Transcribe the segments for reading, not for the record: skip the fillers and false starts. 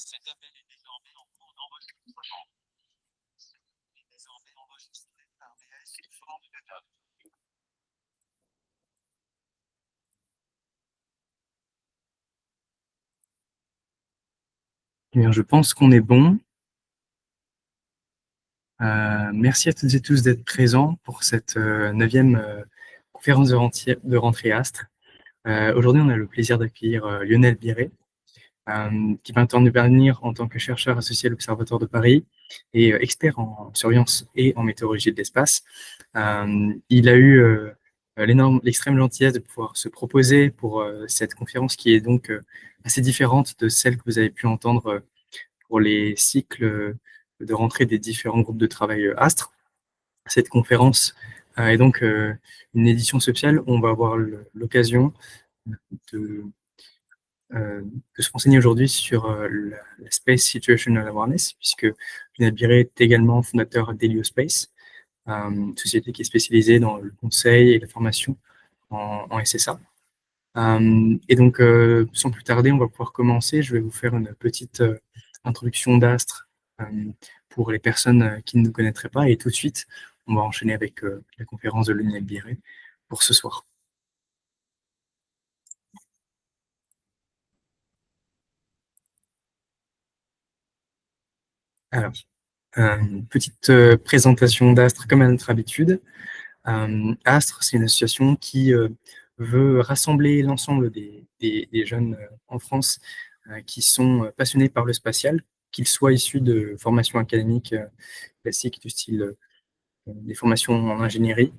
Cet appel est désormais en cours d'enregistrement. Est désormais enregistré par BS sous forme de note. Eh bien, je pense qu'on est bon. Merci à toutes et tous d'être présents pour cette 9e conférence de rentrée Astre. Aujourd'hui, on a le plaisir d'accueillir Lionel Biret, qui va intervenir en tant que chercheur associé à l'Observatoire de Paris et expert en surveillance et en météorologie de l'espace. Il a eu l'extrême gentillesse de pouvoir se proposer pour cette conférence qui est donc assez différente de celle que vous avez pu entendre pour les cycles de rentrée des différents groupes de travail Astre. Cette conférence est donc une édition spéciale où on va avoir l'occasion de, de se renseigner aujourd'hui sur la Space Situational Awareness, puisque Lionel Biret est également fondateur d'Heliospace, une société qui est spécialisée dans le conseil et la formation en SSA. Et donc, sans plus tarder, on va pouvoir commencer. Je vais vous faire une petite introduction d'Astre pour les personnes qui ne nous connaîtraient pas. Et tout de suite, on va enchaîner avec la conférence de Lionel Biret pour ce soir. Alors, petite présentation d'Astre comme à notre habitude. Astre, c'est une association qui veut rassembler l'ensemble des jeunes en France qui sont passionnés par le spatial, qu'ils soient issus de formations académiques classiques du style des formations en ingénierie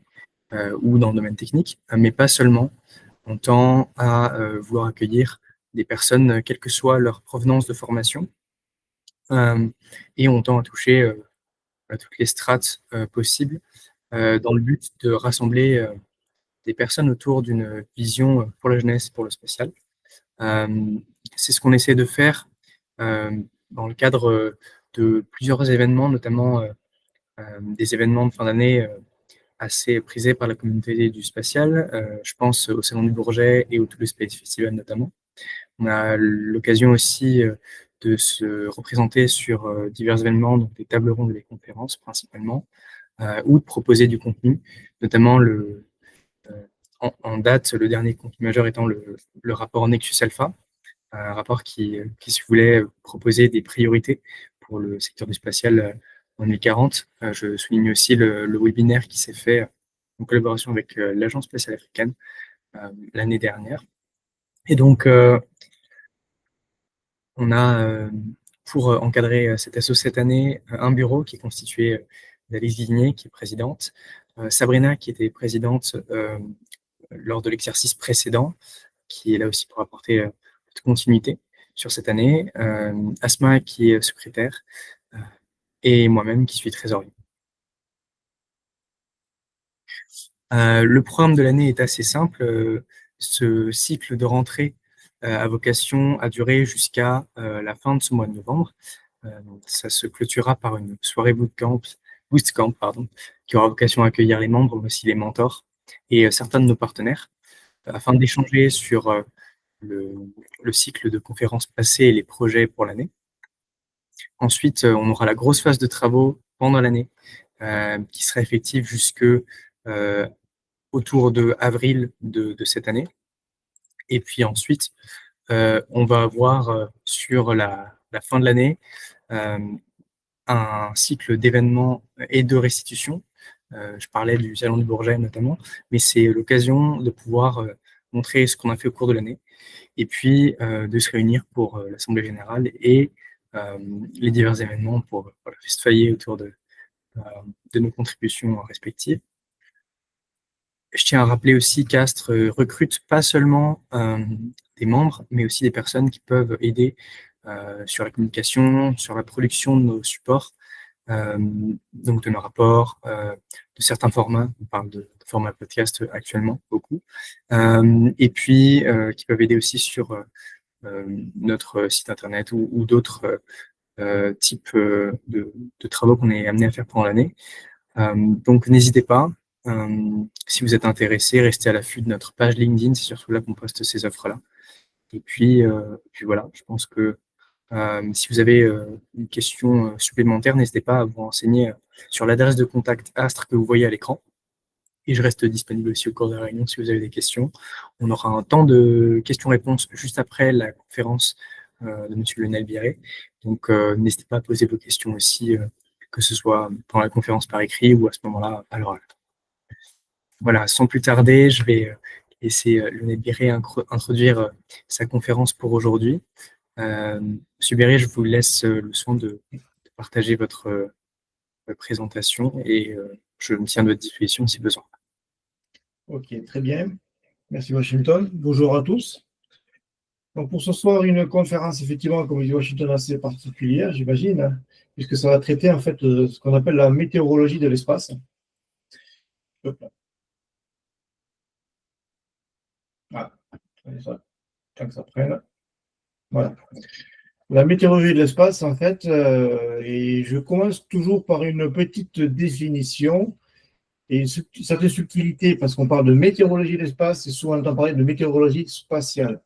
ou dans le domaine technique, mais pas seulement. On tend à vouloir accueillir des personnes, quelle que soit leur provenance de formation, et on tend à toucher à toutes les strates possibles dans le but de rassembler des personnes autour d'une vision pour la jeunesse, pour le spatial. C'est ce qu'on essaie de faire dans le cadre de plusieurs événements, notamment des événements de fin d'année assez prisés par la communauté du spatial. Je pense au Salon du Bourget et au Toulouse Space Festival notamment. On a l'occasion aussi de se représenter sur divers événements, donc des tables rondes et des conférences principalement, ou de proposer du contenu, notamment en date, le dernier contenu majeur étant le rapport Nexus Alpha, un rapport qui se voulait proposer des priorités pour le secteur du spatial en 2040. Je souligne aussi le webinaire qui s'est fait en collaboration avec l'Agence spatiale africaine l'année dernière. Et donc, on a, pour encadrer cette asso cette année, un bureau qui est constitué d'Alice Vigné, qui est présidente, Sabrina, qui était présidente lors de l'exercice précédent, qui est là aussi pour apporter toute continuité sur cette année, Asma, qui est secrétaire, et moi-même, qui suis trésorier. Le programme de l'année est assez simple. Ce cycle de rentrée a vocation à durer jusqu'à la fin de ce mois de novembre. Ça se clôturera par une soirée bootcamp, pardon, qui aura vocation à accueillir les membres, mais aussi les mentors et certains de nos partenaires, afin d'échanger sur le, le cycle de conférences passées et les projets pour l'année. Ensuite, on aura la grosse phase de travaux pendant l'année, qui sera effective jusque autour de avril de cette année. Et puis ensuite, on va avoir sur la fin de l'année un cycle d'événements et de restitutions. Je parlais du Salon du Bourget notamment, mais c'est l'occasion de pouvoir montrer ce qu'on a fait au cours de l'année et puis de se réunir pour l'Assemblée générale et les divers événements pour festoyer autour de nos contributions respectives. Je tiens à rappeler aussi qu'Astre recrute pas seulement des membres, mais aussi des personnes qui peuvent aider sur la communication, sur la production de nos supports, donc de nos rapports, de certains formats. On parle de formats podcast actuellement, beaucoup. Et puis, qui peuvent aider aussi sur notre site internet ou d'autres types de travaux qu'on est amené à faire pendant l'année. Donc, n'hésitez pas. Si vous êtes intéressé, restez à l'affût de notre page LinkedIn, c'est surtout là qu'on poste ces offres-là. Et puis voilà, je pense que Si vous avez une question supplémentaire, n'hésitez pas à vous renseigner sur l'adresse de contact Astre que vous voyez à l'écran. Et je reste disponible aussi au cours de la réunion si vous avez des questions. On aura un temps de questions-réponses juste après la conférence de M. Lionel Biret. Donc, n'hésitez pas à poser vos questions aussi, que ce soit pendant la conférence par écrit ou à ce moment-là à l'oral. Voilà, sans plus tarder, je vais laisser Lionel Biret introduire sa conférence pour aujourd'hui. Monsieur Biret, je vous laisse le soin de partager votre présentation et je me tiens à votre disposition si besoin. Ok, très bien. Merci Washington. Bonjour à tous. Donc pour ce soir, une conférence, effectivement, comme dit Washington, assez particulière, j'imagine, hein, puisque ça va traiter en fait ce qu'on appelle la météorologie de l'espace. Voilà, tant que ça prenne. Voilà. La météorologie de l'espace, en fait, et je commence toujours par une petite définition et une certaine subtilité, parce qu'on parle de météorologie de l'espace, et souvent on entend parler de météorologie spatiale.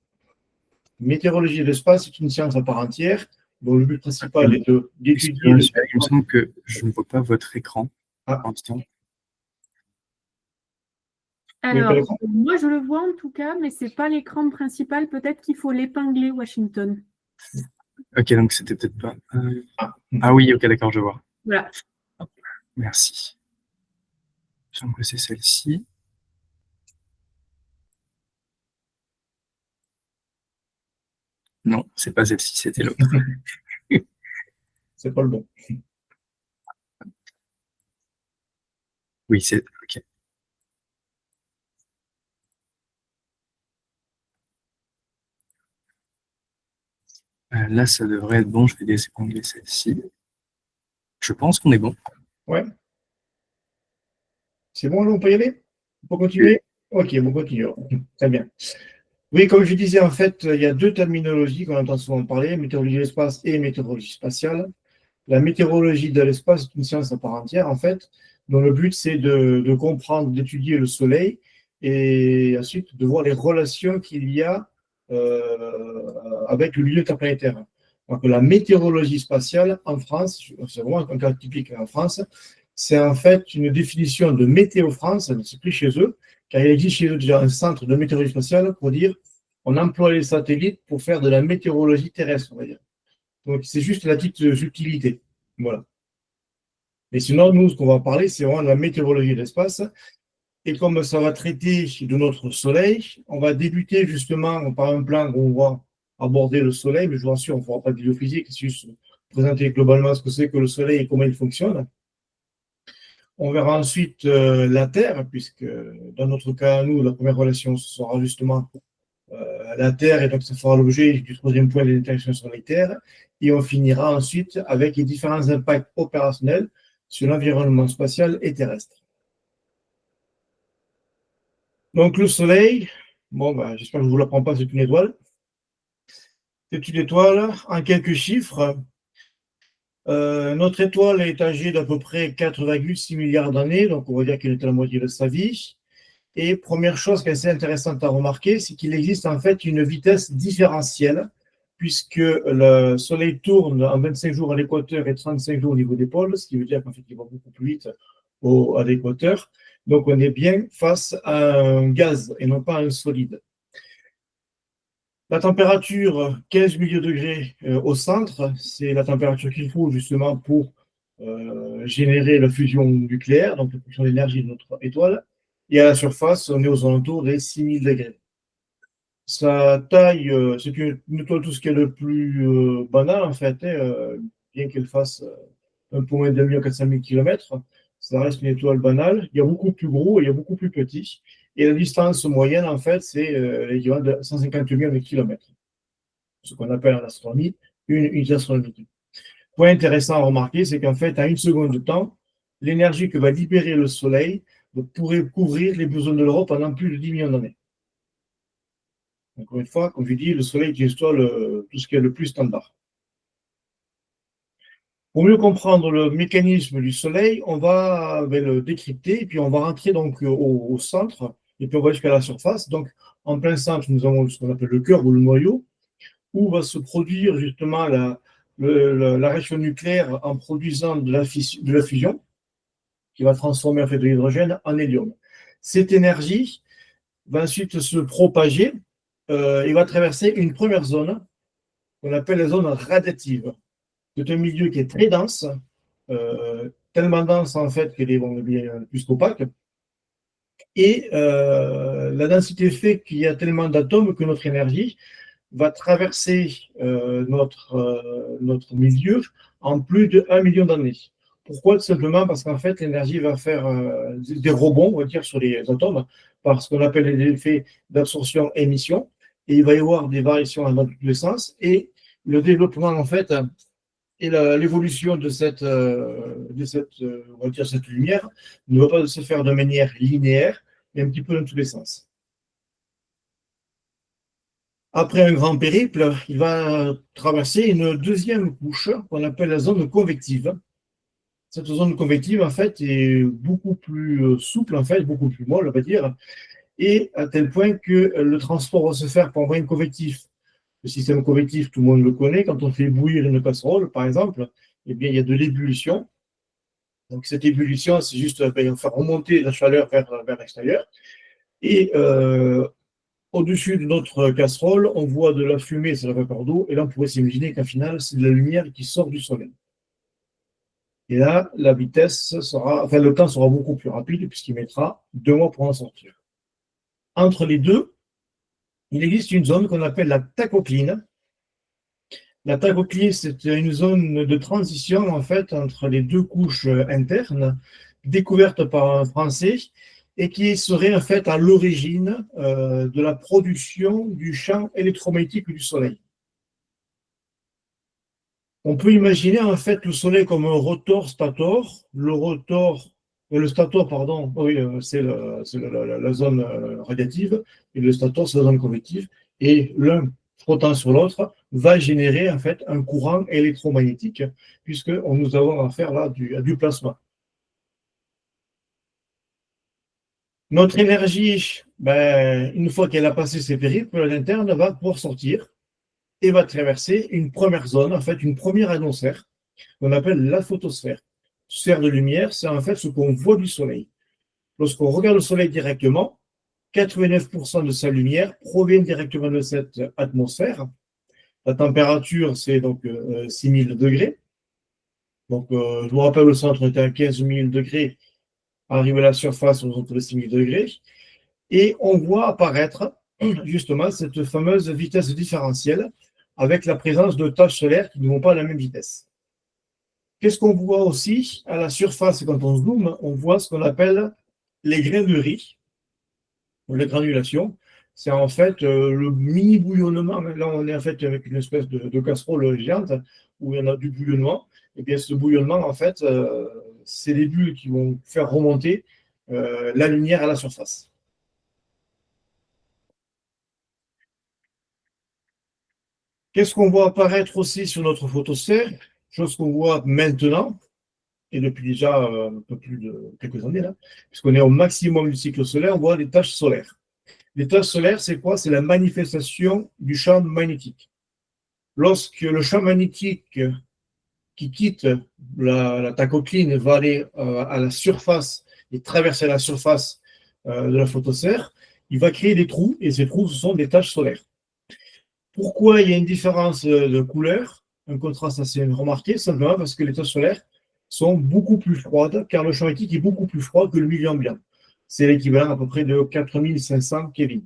Météorologie de l'espace est une science à part entière, dont le but principal est d'étudier... Il me semble que je ne vois pas votre écran. Ah. Alors, moi je le vois en tout cas, mais ce n'est pas l'écran principal. Peut-être qu'il faut l'épingler, Washington. Ok, donc c'était peut-être pas... Ah oui, ok, d'accord, je vois. Voilà. Merci. Il me semble que c'est celle-ci. Non, c'est pas celle-ci, c'était l'autre. C'est pas le bon. Oui, c'est... Ok. Là, ça devrait être bon. Je vais désépingler celle-ci. Je pense qu'on est bon. Ouais. C'est bon, là, on peut y aller? On peut continuer? Ok, bon, continuons. Très bien. Oui, comme je disais, en fait, il y a deux terminologies qu'on entend souvent parler, météorologie de l'espace et météorologie spatiale. La météorologie de l'espace est une science à part entière, en fait, dont le but, c'est de comprendre, d'étudier le Soleil et ensuite de voir les relations qu'il y a avec le milieu interplanétaire. Donc, la météorologie spatiale en France, c'est vraiment un cas typique en France, c'est en fait une définition de Météo France, c'est pris chez eux, car il existe chez eux déjà un centre de météorologie spatiale pour dire on emploie les satellites pour faire de la météorologie terrestre, on va dire. Donc, c'est juste la petite subtilité. Voilà. Mais sinon, nous, ce qu'on va parler, c'est vraiment de la météorologie de l'espace. Et comme ça va traiter de notre Soleil, on va débuter justement par un plan où on va aborder le Soleil, mais je vous rassure, on ne fera pas de biophysique, c'est juste présenter globalement ce que c'est que le Soleil et comment il fonctionne. On verra ensuite la Terre, puisque dans notre cas, nous, la première relation, ce sera justement la Terre, et donc ça fera l'objet du troisième point des interactions sur les terres. Et on finira ensuite avec les différents impacts opérationnels sur l'environnement spatial et terrestre. Donc le Soleil, bon, ben, j'espère que je ne vous l'apprends pas, c'est une étoile. C'est une étoile en quelques chiffres. Notre étoile est âgée d'à peu près 4,6 milliards d'années, donc on va dire qu'elle est à la moitié de sa vie. Et première chose qui est assez intéressante à remarquer, c'est qu'il existe en fait une vitesse différentielle, puisque le Soleil tourne en 25 jours à l'équateur et 35 jours au niveau des pôles, ce qui veut dire qu'en fait il va beaucoup plus vite à l'équateur. Donc on est bien face à un gaz et non pas à un solide. La température, 15 millions de degrés au centre, c'est la température qu'il faut justement pour générer la fusion nucléaire, donc la production d'énergie de notre étoile. Et à la surface, on est aux alentours des 6000 degrés. Sa taille, c'est une étoile tout ce qui est le plus banal en fait, bien qu'elle fasse un peu moins de 1 400 000 km, ça reste une étoile banale. Il y a beaucoup plus gros et il y a beaucoup plus petit. Et la distance moyenne, en fait, c'est l'équivalent de 150 millions de kilomètres. Ce qu'on appelle en astronomie une unité astronomique. Point intéressant à remarquer, c'est qu'en fait, à une seconde de temps, l'énergie que va libérer le Soleil pourrait couvrir les besoins de l'Europe pendant plus de 10 millions d'années. Encore une fois, comme je dis, le Soleil est une étoile, tout ce qui est le plus standard. Pour mieux comprendre le mécanisme du Soleil, on va le décrypter et puis on va rentrer donc au centre et puis on va jusqu'à la surface. Donc, en plein centre, nous avons ce qu'on appelle le cœur ou le noyau. où va se produire justement la réaction nucléaire en produisant de la fusion, qui va transformer en fait de l'hydrogène en hélium. Cette énergie va ensuite se propager et va traverser une première zone qu'on appelle la zone radiative. C'est un milieu qui est très dense, tellement dense en fait qu'elle est bien plus qu'opaque. Et la densité fait qu'il y a tellement d'atomes que notre énergie va traverser notre milieu en plus de 1 million d'années. Pourquoi? Tout simplement parce qu'en fait, l'énergie va faire des rebonds, on va dire, sur les atomes, par ce qu'on appelle les effets d'absorption-émission. Et il va y avoir des variations dans tous les sens. Et le développement, en fait, et l'évolution de cette lumière ne va pas se faire de manière linéaire, mais un petit peu dans tous les sens. Après un grand périple, il va traverser une deuxième couche qu'on appelle la zone convective. Cette zone convective, en fait, est beaucoup plus souple, en fait, beaucoup plus molle, on va dire, et à tel point que le transport va se faire par moyen convectif. Le système convectif, tout le monde le connaît. Quand on fait bouillir une casserole, par exemple, eh bien, il y a de l'ébullition. Donc, cette ébullition, c'est juste faire remonter la chaleur vers l'extérieur. Et au-dessus de notre casserole, on voit de la fumée, c'est la vapeur d'eau. Et là, on pourrait s'imaginer qu'en final, c'est de la lumière qui sort du soleil. Et là, la vitesse sera, enfin, le temps sera beaucoup plus rapide puisqu'il mettra 2 mois pour en sortir. Entre les deux, il existe une zone qu'on appelle la tachocline. La tachocline, c'est une zone de transition en fait entre les deux couches internes, découverte par un Français et qui serait en fait à l'origine de la production du champ électromagnétique du Soleil. On peut imaginer en fait le Soleil comme un rotor-stator. Le stator, pardon, oui, c'est la zone radiative, et le stator, c'est la zone convective. Et l'un frottant sur l'autre va générer en fait un courant électromagnétique, puisque nous avons affaire là du plasma. Notre énergie, une fois qu'elle a passé ses périples, l'interne va pouvoir sortir et va traverser une première zone, en fait une première atmosphère, qu'on appelle la photosphère. Sphère de lumière, c'est en fait ce qu'on voit du Soleil. Lorsqu'on regarde le Soleil directement, 89% de sa lumière provient directement de cette atmosphère. La température, c'est donc 6000 degrés. Donc, je vous rappelle, le centre était à 15 000 degrés. Arrivé à la surface, on est à 6000 degrés. Et on voit apparaître justement cette fameuse vitesse différentielle avec la présence de taches solaires qui ne vont pas à la même vitesse. Qu'est-ce qu'on voit aussi à la surface quand on zoome? On voit ce qu'on appelle les grains de riz, ou les granulations. C'est en fait le mini bouillonnement. Là, on est en fait avec une espèce de casserole géante où il y en a du bouillonnement. Et bien, ce bouillonnement, en fait, c'est des bulles qui vont faire remonter la lumière à la surface. Qu'est-ce qu'on voit apparaître aussi sur notre photosphère? Chose qu'on voit maintenant, et depuis déjà un peu plus de quelques années, là, puisqu'on est au maximum du cycle solaire, on voit des taches solaires. Les taches solaires, c'est quoi? C'est la manifestation du champ magnétique. Lorsque le champ magnétique qui quitte la tachocline va aller à la surface et traverser la surface de la photosphère, il va créer des trous, et ces trous, ce sont des taches solaires. Pourquoi il y a une différence de couleur, un contraste assez remarqué? Simplement parce que les taches solaires sont beaucoup plus froides, car le champ magnétique est beaucoup plus froid que le milieu ambiant. C'est l'équivalent à peu près de 4500 Kelvin.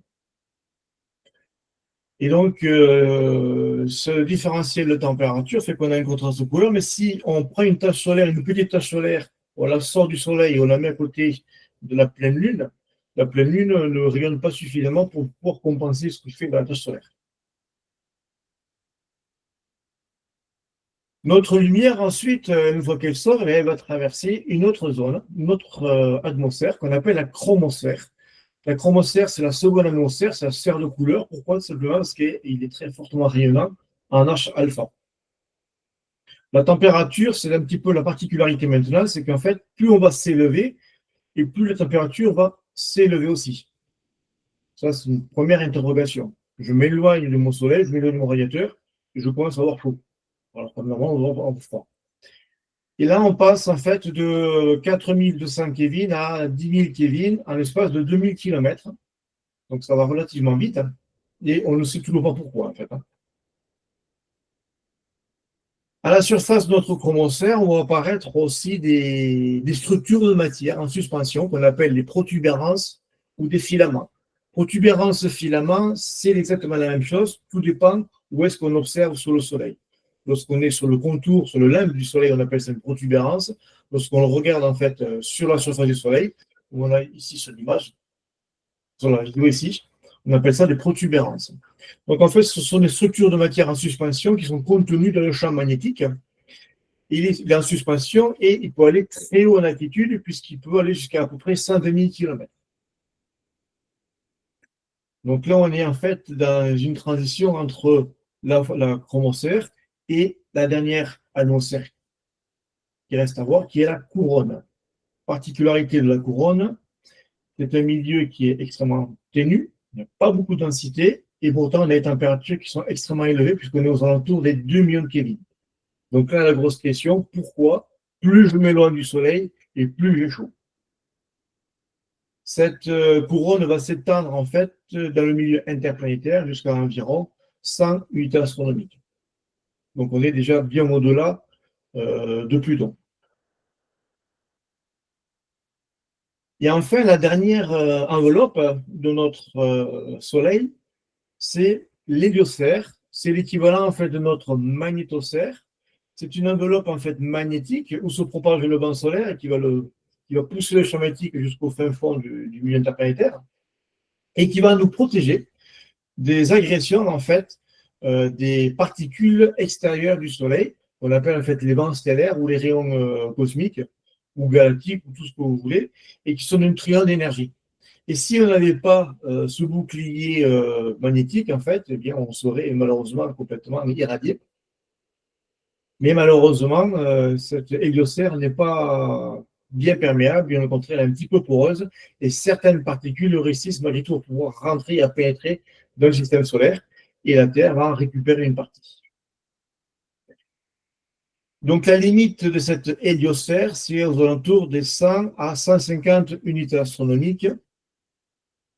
Et donc, ce différentiel de température fait qu'on a un contraste de couleur, mais si on prend une tache solaire, une petite tache solaire, on la sort du soleil et on la met à côté de la pleine lune ne rayonne pas suffisamment pour pouvoir compenser ce que fait la tache solaire. Notre lumière, ensuite, une fois qu'elle sort, elle va traverser une autre zone, une autre atmosphère qu'on appelle la chromosphère. La chromosphère, c'est la seconde atmosphère, c'est la sphère de couleur. Pourquoi? Simplement parce qu'il est très fortement rayonnant en H alpha. La température, c'est un petit peu la particularité maintenant, c'est qu'en fait, plus on va s'élever, et plus la température va s'élever aussi. Ça, c'est une première interrogation. je m'éloigne de mon soleil, je m'éloigne de mon radiateur, et je commence à avoir chaud. Alors, normalement, on va avoir froid. Et là, on passe en fait de 4200 Kelvin à 10 000 Kelvin en l'espace de 2000 km. Donc, ça va relativement vite. Hein. Et on ne sait toujours pas pourquoi, en fait. Hein. À la surface de notre chromosphère, vont apparaître aussi des structures de matière en suspension qu'on appelle les protubérances ou des filaments. Protubérances, filaments, c'est exactement la même chose. Tout dépend où est-ce qu'on observe sur le Soleil. Lorsqu'on est sur le contour, sur le limbe du Soleil, on appelle ça une protubérance. Lorsqu'on le regarde en fait sur la surface du Soleil, où on a ici sur l'image, sur la vidéo ici, on appelle ça des protubérances. Donc en fait, ce sont des structures de matière en suspension qui sont contenues dans le champ magnétique. Il est en suspension et il peut aller très haut en altitude puisqu'il peut aller jusqu'à peu près 120 000 km. Donc là, on est en fait dans une transition entre la chromosphère et la dernière atmosphère qui reste à voir, qui est la couronne. Particularité de la couronne, c'est un milieu qui est extrêmement ténu, il n'y a pas beaucoup de densité, et pourtant on a des températures qui sont extrêmement élevées puisqu'on est aux alentours des 2 millions de Kelvin. Donc là, la grosse question, pourquoi plus je m'éloigne du Soleil et plus j'ai chaud? Cette couronne va s'étendre en fait dans le milieu interplanétaire jusqu'à environ 100 unités astronomiques. Donc on est déjà bien au-delà de Pluton. Et enfin, la dernière enveloppe de notre Soleil, c'est l'héliosphère. C'est l'équivalent en fait de notre magnétosphère. C'est une enveloppe en fait magnétique où se propage le vent solaire et qui va pousser le champ magnétique jusqu'au fin fond du milieu interplanétaire et qui va nous protéger des agressions en fait des particules extérieures du Soleil, qu'on appelle en fait les vents stellaires ou les rayons cosmiques ou galactiques ou tout ce que vous voulez, et qui sont d'une triade d'énergie. Et si on n'avait pas ce bouclier magnétique, en fait, eh bien, on serait malheureusement complètement irradié. Mais malheureusement, cette héliosphère n'est pas bien perméable, bien au contraire, elle est un petit peu poreuse, et certaines particules réussissent malgré tout à pouvoir rentrer et à pénétrer dans le système solaire, et la Terre va en récupérer une partie. Donc la limite de cette héliosphère, c'est aux alentours des 100 à 150 unités astronomiques.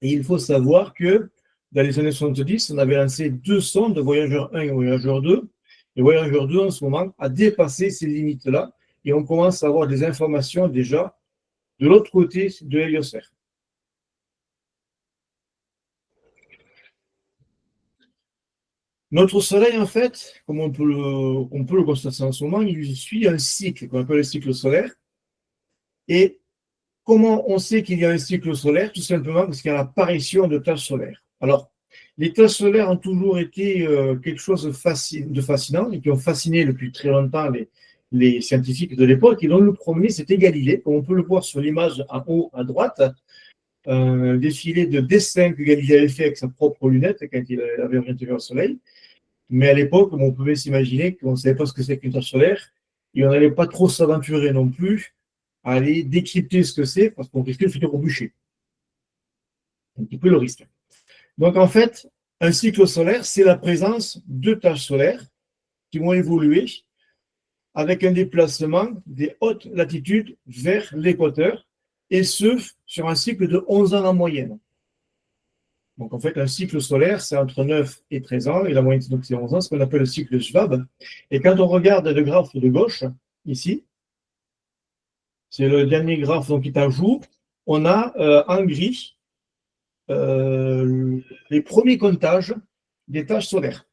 Et il faut savoir que dans les années 70, on avait lancé 2 sondes, Voyageur 1 et Voyageur 2. Et Voyageur 2, en ce moment, a dépassé ces limites-là. Et on commence à avoir des informations déjà de l'autre côté de l'héliosphère. Notre Soleil, en fait, comme on peut le constater en ce moment, il suit un cycle qu'on appelle le cycle solaire. Et comment on sait qu'il y a un cycle solaire? Tout simplement parce qu'il y a l'apparition de taches solaires. Alors, les taches solaires ont toujours été quelque chose de fascinant et qui ont fasciné depuis très longtemps les scientifiques de l'époque. Et donc, le premier, c'était Galilée, comme on peut le voir sur l'image en haut à droite, un défilé de dessins que Galilée avait fait avec sa propre lunette quand il avait orienté vers le Soleil. Mais à l'époque, on pouvait s'imaginer qu'on ne savait pas ce que c'est qu'une tache solaire et on n'allait pas trop s'aventurer non plus à aller décrypter ce que c'est parce qu'on risquait de finir au bûcher. Un petit peu le risque. Donc en fait, un cycle solaire, c'est la présence de taches solaires qui vont évoluer avec un déplacement des hautes latitudes vers l'équateur, et ce, sur un cycle de 11 ans en moyenne. Donc en fait, un cycle solaire, c'est entre 9 et 13 ans, et la moyenne, donc c'est 11 ans, ce qu'on appelle le cycle Schwab. Et quand on regarde le graphe de gauche, ici, c'est le dernier graphe donc, qui est à jour, on a en gris les premiers comptages des taches solaires.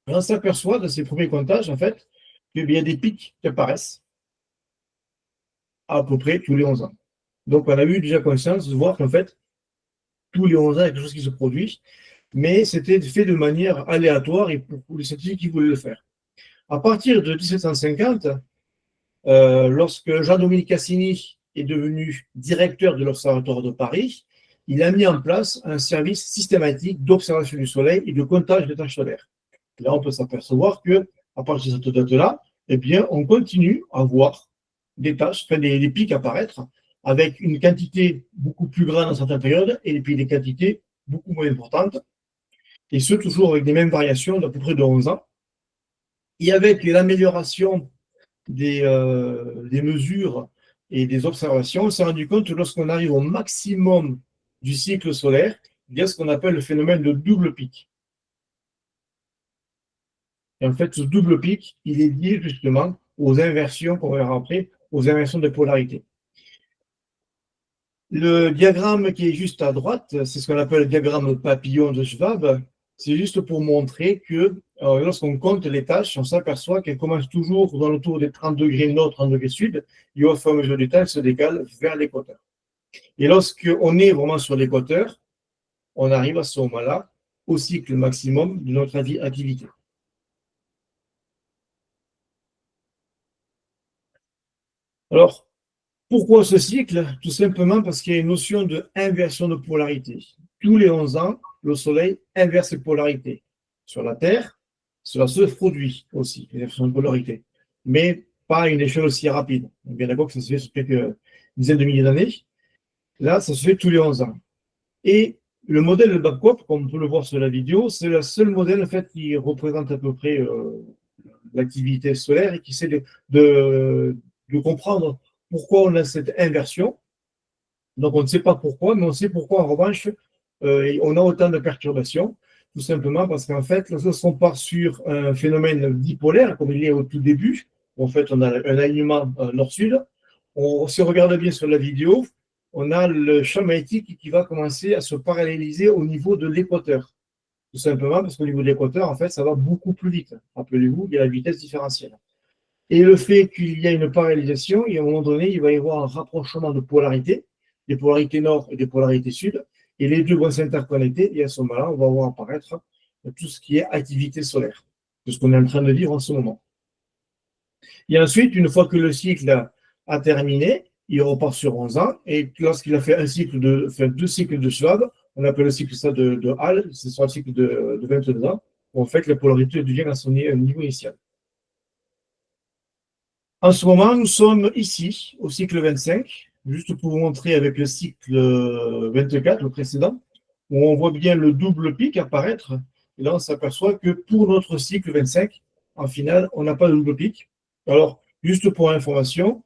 Et on s'aperçoit de ces premiers comptages, en fait, qu'il y a des pics qui apparaissent à peu près tous les 11 ans. Donc, on a eu déjà conscience de voir qu'en fait, tous les 11 ans, il y a quelque chose qui se produit, mais c'était fait de manière aléatoire et pour les scientifiques qui voulaient le faire. À partir de 1750, lorsque Jean-Dominique Cassini est devenu directeur de l'Observatoire de Paris, il a mis en place un service systématique d'observation du Soleil et de comptage des taches solaires. Là, on peut s'apercevoir qu'à partir de cette date-là, eh bien, on continue à voir des taches, des pics apparaître avec une quantité beaucoup plus grande dans certaines périodes et puis des quantités beaucoup moins importantes. et ce, toujours avec des mêmes variations d'à peu près de 11 ans. Et avec l'amélioration des mesures et des observations, on s'est rendu compte que lorsqu'on arrive au maximum du cycle solaire, il y a ce qu'on appelle le phénomène de double pic. Et en fait, ce double pic, il est lié justement aux inversions, qu'on verra après, aux inversions de polarité. Le diagramme qui est juste à droite, c'est ce qu'on appelle le diagramme papillon de Schwab. C'est juste pour montrer que lorsqu'on compte les tâches, on s'aperçoit qu'elles commencent toujours dans le tour des 30 degrés nord, 30 degrés sud, et au fur et à mesure du temps, elles se décalent vers l'équateur. Et lorsqu'on est vraiment sur l'équateur, on arrive à ce moment-là au cycle maximum de notre activité. Alors, pourquoi ce cycle? Tout simplement parce qu'il y a une notion d'inversion de polarité. Tous les 11 ans, le Soleil inverse ses polarités. Sur la Terre, cela se produit aussi, l'inversion de polarité, mais pas à une échelle aussi rapide. On est bien d'accord que ça se fait sur quelques dizaines de milliers d'années. Là, ça se fait tous les 11 ans. Et le modèle de Babcock, comme on peut le voir sur la vidéo, c'est le seul modèle en fait, qui représente à peu près l'activité solaire et qui essaie de comprendre pourquoi on a cette inversion. Donc, on ne sait pas pourquoi, mais on sait pourquoi, en revanche, on a autant de perturbations, tout simplement parce qu'en fait, lorsqu'on part sur un phénomène dipolaire, comme il est au tout début, en fait, on a un alignement nord-sud. Si on regarde bien sur la vidéo, on a le champ magnétique qui va commencer à se paralléliser au niveau de l'équateur. Tout simplement parce qu'au niveau de l'équateur, en fait, ça va beaucoup plus vite. Rappelez-vous, il y a la vitesse différentielle. Et le fait qu'il y a une parallélisation, et à un moment donné, il va y avoir un rapprochement de polarités, des polarités nord et des polarités sud, et les deux vont s'interconnecter, et à ce moment-là, on va voir apparaître tout ce qui est activité solaire, c'est ce qu'on est en train de vivre en ce moment. Et ensuite, une fois que le cycle a terminé, il repart sur 11 ans, et lorsqu'il a fait deux cycles de Schwab, on appelle le cycle ça de Hall, c'est sur un cycle de 22 ans, où en fait la polarité devient à son niveau initial. En ce moment, nous sommes ici, au cycle 25, juste pour vous montrer avec le cycle 24, le précédent, où on voit bien le double pic apparaître. Et là, on s'aperçoit que pour notre cycle 25, en final, on n'a pas de double pic. Alors, juste pour information,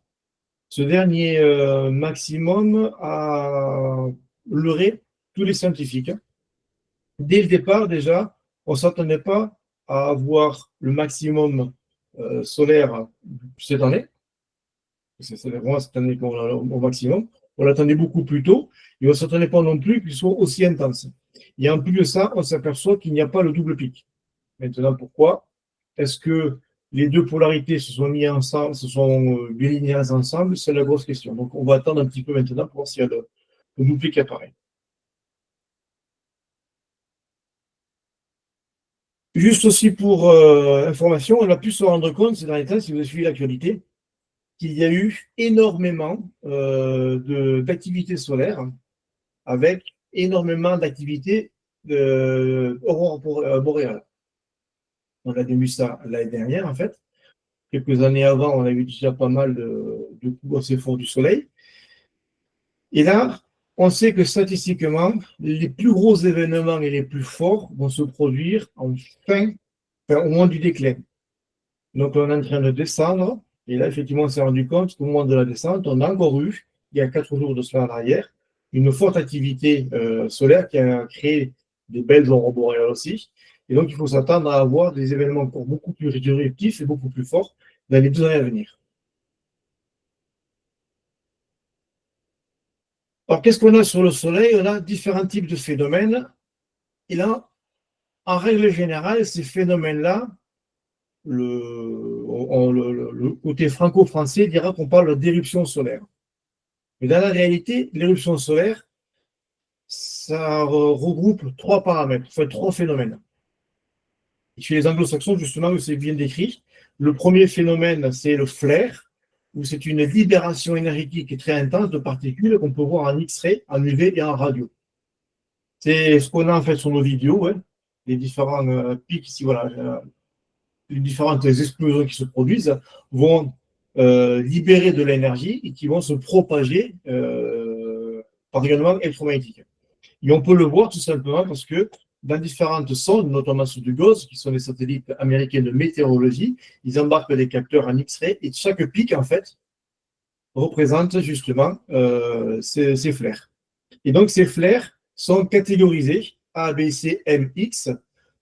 ce dernier maximum a leurré tous les scientifiques. Dès le départ, déjà, on ne s'attendait pas à avoir le maximum solaire cette année. C'est vraiment cette année qu'on a au maximum. On l'attendait beaucoup plus tôt et on ne s'attendait pas non plus qu'il soit aussi intense. Et en plus de ça, on s'aperçoit qu'il n'y a pas le double pic. Maintenant, pourquoi? Est-ce que les deux polarités se sont mises ensemble, se sont alignées ensemble? C'est la grosse question. Donc, on va attendre un petit peu maintenant pour voir s'il y a le double pic qui apparaît. Juste aussi pour information, on a pu se rendre compte ces derniers temps, si vous avez suivi l'actualité, qu'il y a eu énormément d'activités solaires avec énormément d'activités d'aurore boréale. On a vu ça l'année dernière, en fait. Quelques années avant, on a eu déjà pas mal de coups assez forts du soleil. Et là, on sait que statistiquement, les plus gros événements et les plus forts vont se produire au moment du déclin. Donc, on est en train de descendre. Et là, effectivement, on s'est rendu compte qu'au moment de la descente, on a encore eu, il y a 4 jours de cela en arrière, une forte activité solaire qui a créé des belles aurores boréales aussi. Et donc, il faut s'attendre à avoir des événements encore beaucoup plus réductifs et beaucoup plus forts dans les 2 années à venir. Alors, qu'est-ce qu'on a sur le Soleil? On a différents types de phénomènes. Et là, en règle générale, ces phénomènes-là, le côté franco-français dira qu'on parle d'éruption solaire. Mais dans la réalité, l'éruption solaire, ça regroupe 3 paramètres, enfin 3 phénomènes. Et chez les anglo-saxons, justement, c'est bien décrit. Le premier phénomène, c'est le flare, où c'est une libération énergétique très intense de particules qu'on peut voir en X-ray, en UV et en radio. C'est ce qu'on a en fait sur nos vidéos, hein, les différents pics ici, voilà, les différentes explosions qui se produisent vont libérer de l'énergie et qui vont se propager par rayonnement électromagnétique. Et on peut le voir tout simplement parce que dans différentes sondes, notamment ceux du GOES, qui sont les satellites américains de météorologie. Ils embarquent des capteurs en X-ray et chaque pic, en fait, représente justement ces flares. Et donc, ces flares sont catégorisés A, B, C, M, X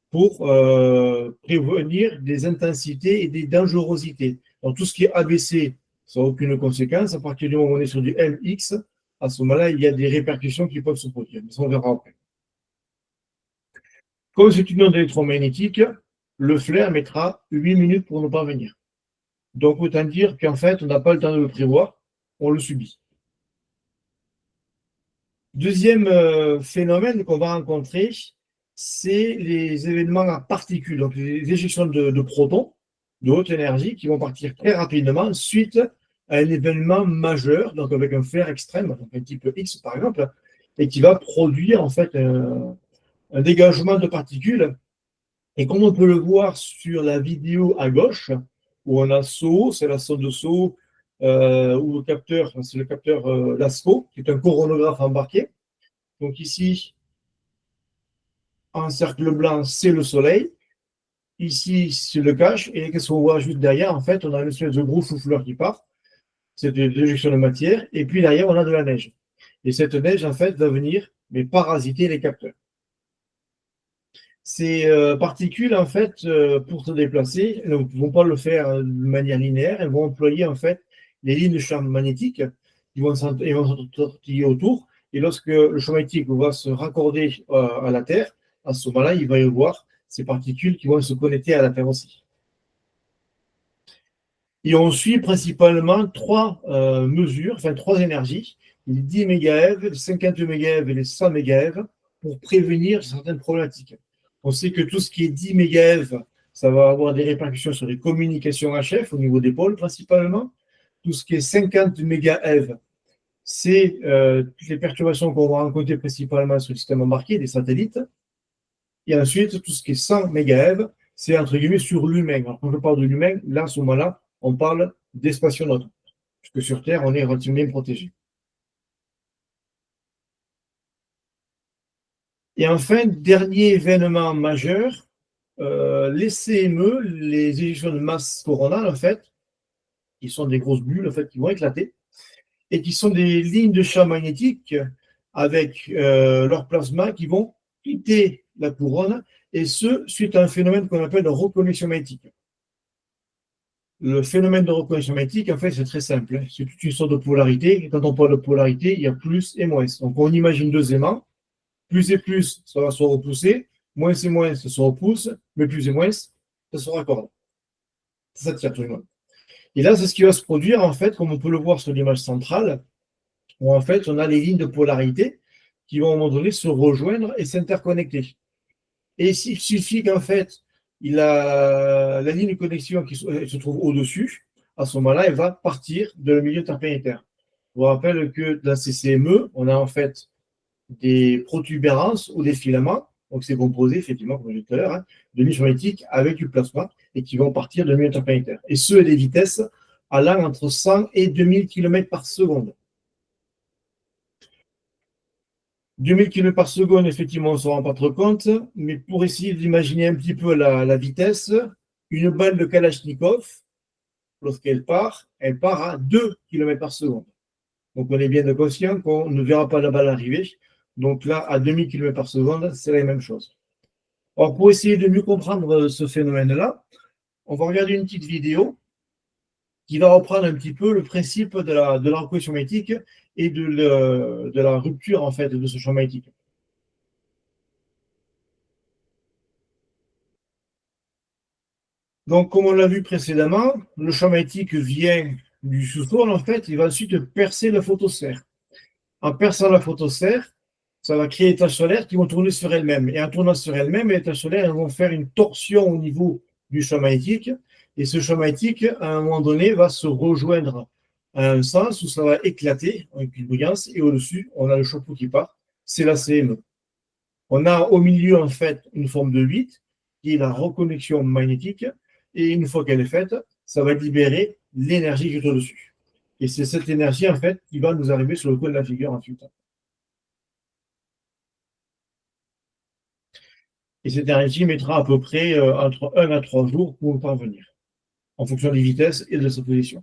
pour prévenir des intensités et des dangerosités. Donc, tout ce qui est ABC, ça n'a aucune conséquence. À partir du moment où on est sur du MX, à ce moment-là, il y a des répercussions qui peuvent se produire. Mais ça, on verra après. Comme c'est une onde électromagnétique, le flare mettra 8 minutes pour ne pas venir. Donc, autant dire qu'en fait, on n'a pas le temps de le prévoir, on le subit. Deuxième phénomène qu'on va rencontrer, c'est les événements à particules, donc les éjections de protons de haute énergie qui vont partir très rapidement suite à un événement majeur, donc avec un flare extrême, donc un type X par exemple, et qui va produire en fait un dégagement de particules. Et comme on peut le voir sur la vidéo à gauche, où on a SO, c'est la sonde de SO, ou le capteur, c'est le capteur LASCO, qui est un coronographe embarqué. Donc ici, en cercle blanc, c'est le soleil. Ici, c'est le cache. Et qu'est-ce qu'on voit juste derrière? En fait, on a une espèce de gros chou-fleur qui part. C'est de l'éjection de matière. Et puis derrière, on a de la neige. Et cette neige, en fait, va venir mais parasiter les capteurs. Ces particules, en fait, pour se déplacer, elles ne vont pas le faire de manière linéaire. Elles vont employer, en fait, les lignes de champ magnétique qui vont s'entortiller autour. Et lorsque le champ magnétique va se raccorder à la Terre, à ce moment-là, il va y avoir ces particules qui vont se connecter à la Terre aussi. Et on suit principalement trois mesures, enfin trois énergies, les 10 MeV, les 50 MeV et les 100 MeV, pour prévenir certaines problématiques. On sait que tout ce qui est 10 MeV, ça va avoir des répercussions sur les communications HF au niveau des pôles principalement. Tout ce qui est 50 MeV, c'est toutes les perturbations qu'on va rencontrer principalement sur le système embarqué des satellites. Et ensuite, tout ce qui est 100 MeV, c'est entre guillemets sur l'humain. Alors, quand je parle de l'humain, là, à ce moment-là, on parle des spationautes, puisque sur Terre, on est relativement bien protégé. Et enfin, dernier événement majeur, les CME, les éjections de masse coronale, en fait, qui sont des grosses bulles, en fait, qui vont éclater, et qui sont des lignes de champ magnétique avec leur plasma qui vont quitter la couronne, et ce, suite à un phénomène qu'on appelle de reconnexion magnétique. Le phénomène de reconnexion magnétique, en fait, c'est très simple. C'est toute une sorte de polarité. Et quand on parle de polarité, il y a plus et moins. Donc, on imagine deux aimants. Plus et plus, ça va se repousser. Moins et moins, ça se repousse. Mais plus et moins, ça se raccorde. Ça tire tout le monde. Et là, c'est ce qui va se produire, en fait, comme on peut le voir sur l'image centrale, où en fait, on a les lignes de polarité qui vont à un moment donné se rejoindre et s'interconnecter. Et s'il suffit qu'en fait, la ligne de connexion qui se trouve au-dessus, à ce moment-là, elle va partir de le milieu interplanétaire. Je vous rappelle que dans ces CME, on a en fait des protubérances ou des filaments, donc c'est composé, effectivement, comme je disais tout à l'heure, de lignes magnétiques avec du plasma et qui vont partir de le milieu interplanétaire. Et ce, à des vitesses allant entre 100 et 2000 km par seconde. 2000 km par seconde, effectivement, on ne se rend pas trop compte, mais pour essayer d'imaginer un petit peu la vitesse, une balle de Kalachnikov, lorsqu'elle part, elle part à 2 km par seconde. Donc on est bien conscient qu'on ne verra pas la balle arriver. Donc là, à 2000 km par seconde, c'est la même chose. Alors pour essayer de mieux comprendre ce phénomène-là, on va regarder une petite vidéo qui va reprendre un petit peu le principe de la reconnexion magnétique et de la rupture en fait de ce champ magnétique. Donc, comme on l'a vu précédemment, le champ magnétique vient du sous-sol, en fait, il va ensuite percer la photosphère. En perçant la photosphère, ça va créer des taches solaires qui vont tourner sur elles-mêmes. Et en tournant sur elles-mêmes, les taches solaires elles vont faire une torsion au niveau du champ magnétique. Et ce champ magnétique, à un moment donné, va se rejoindre à un sens où ça va éclater avec une brillance. Et au-dessus, on a le chapeau qui part. C'est la CME. On a au milieu, en fait, une forme de 8, qui est la reconnexion magnétique. Et une fois qu'elle est faite, ça va libérer l'énergie qui est au-dessus. Et c'est cette énergie, en fait, qui va nous arriver sur le coin de la figure ensuite. Et cette énergie mettra à peu près entre 1 à 3 jours pour parvenir, en fonction des vitesses et de sa position.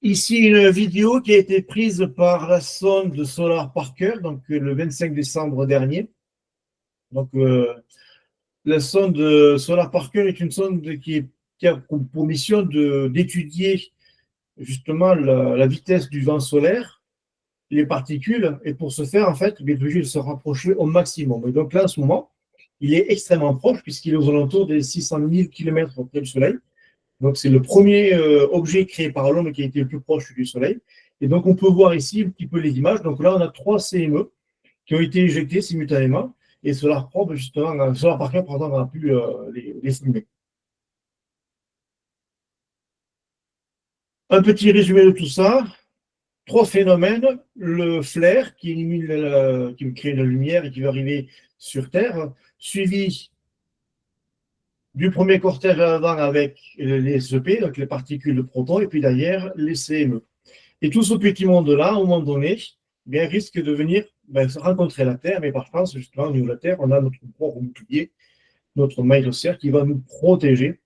Ici, une vidéo qui a été prise par la sonde Solar Parker, donc le 25 décembre dernier. Donc, la sonde Solar Parker est une sonde qui a pour mission d'étudier justement la vitesse du vent solaire, les particules, et pour ce faire, en fait, il est obligé de se rapprocher au maximum. Et donc là, en ce moment, il est extrêmement proche, puisqu'il est aux alentours des 600 000 km auprès du Soleil. Donc, c'est le premier objet créé par l'homme qui a été le plus proche du Soleil. Et donc, on peut voir ici un petit peu les images. Donc là, on a 3 CME qui ont été éjectés simultanément. Et Solar Probe, justement, Solar Parker, pardon, on a pu les filmer. Un petit résumé de tout ça. 3 phénomènes. Le flare qui crée de la lumière et qui va arriver sur Terre, suivi du premier cortège avant avec les SEP, donc les particules de protons, et puis derrière les CME. Et tout ce petit monde-là, à un moment donné, bien, risque de venir rencontrer la Terre, mais par chance, justement, au niveau de la Terre, on a notre propre bouclier, notre maille de serre qui va nous protéger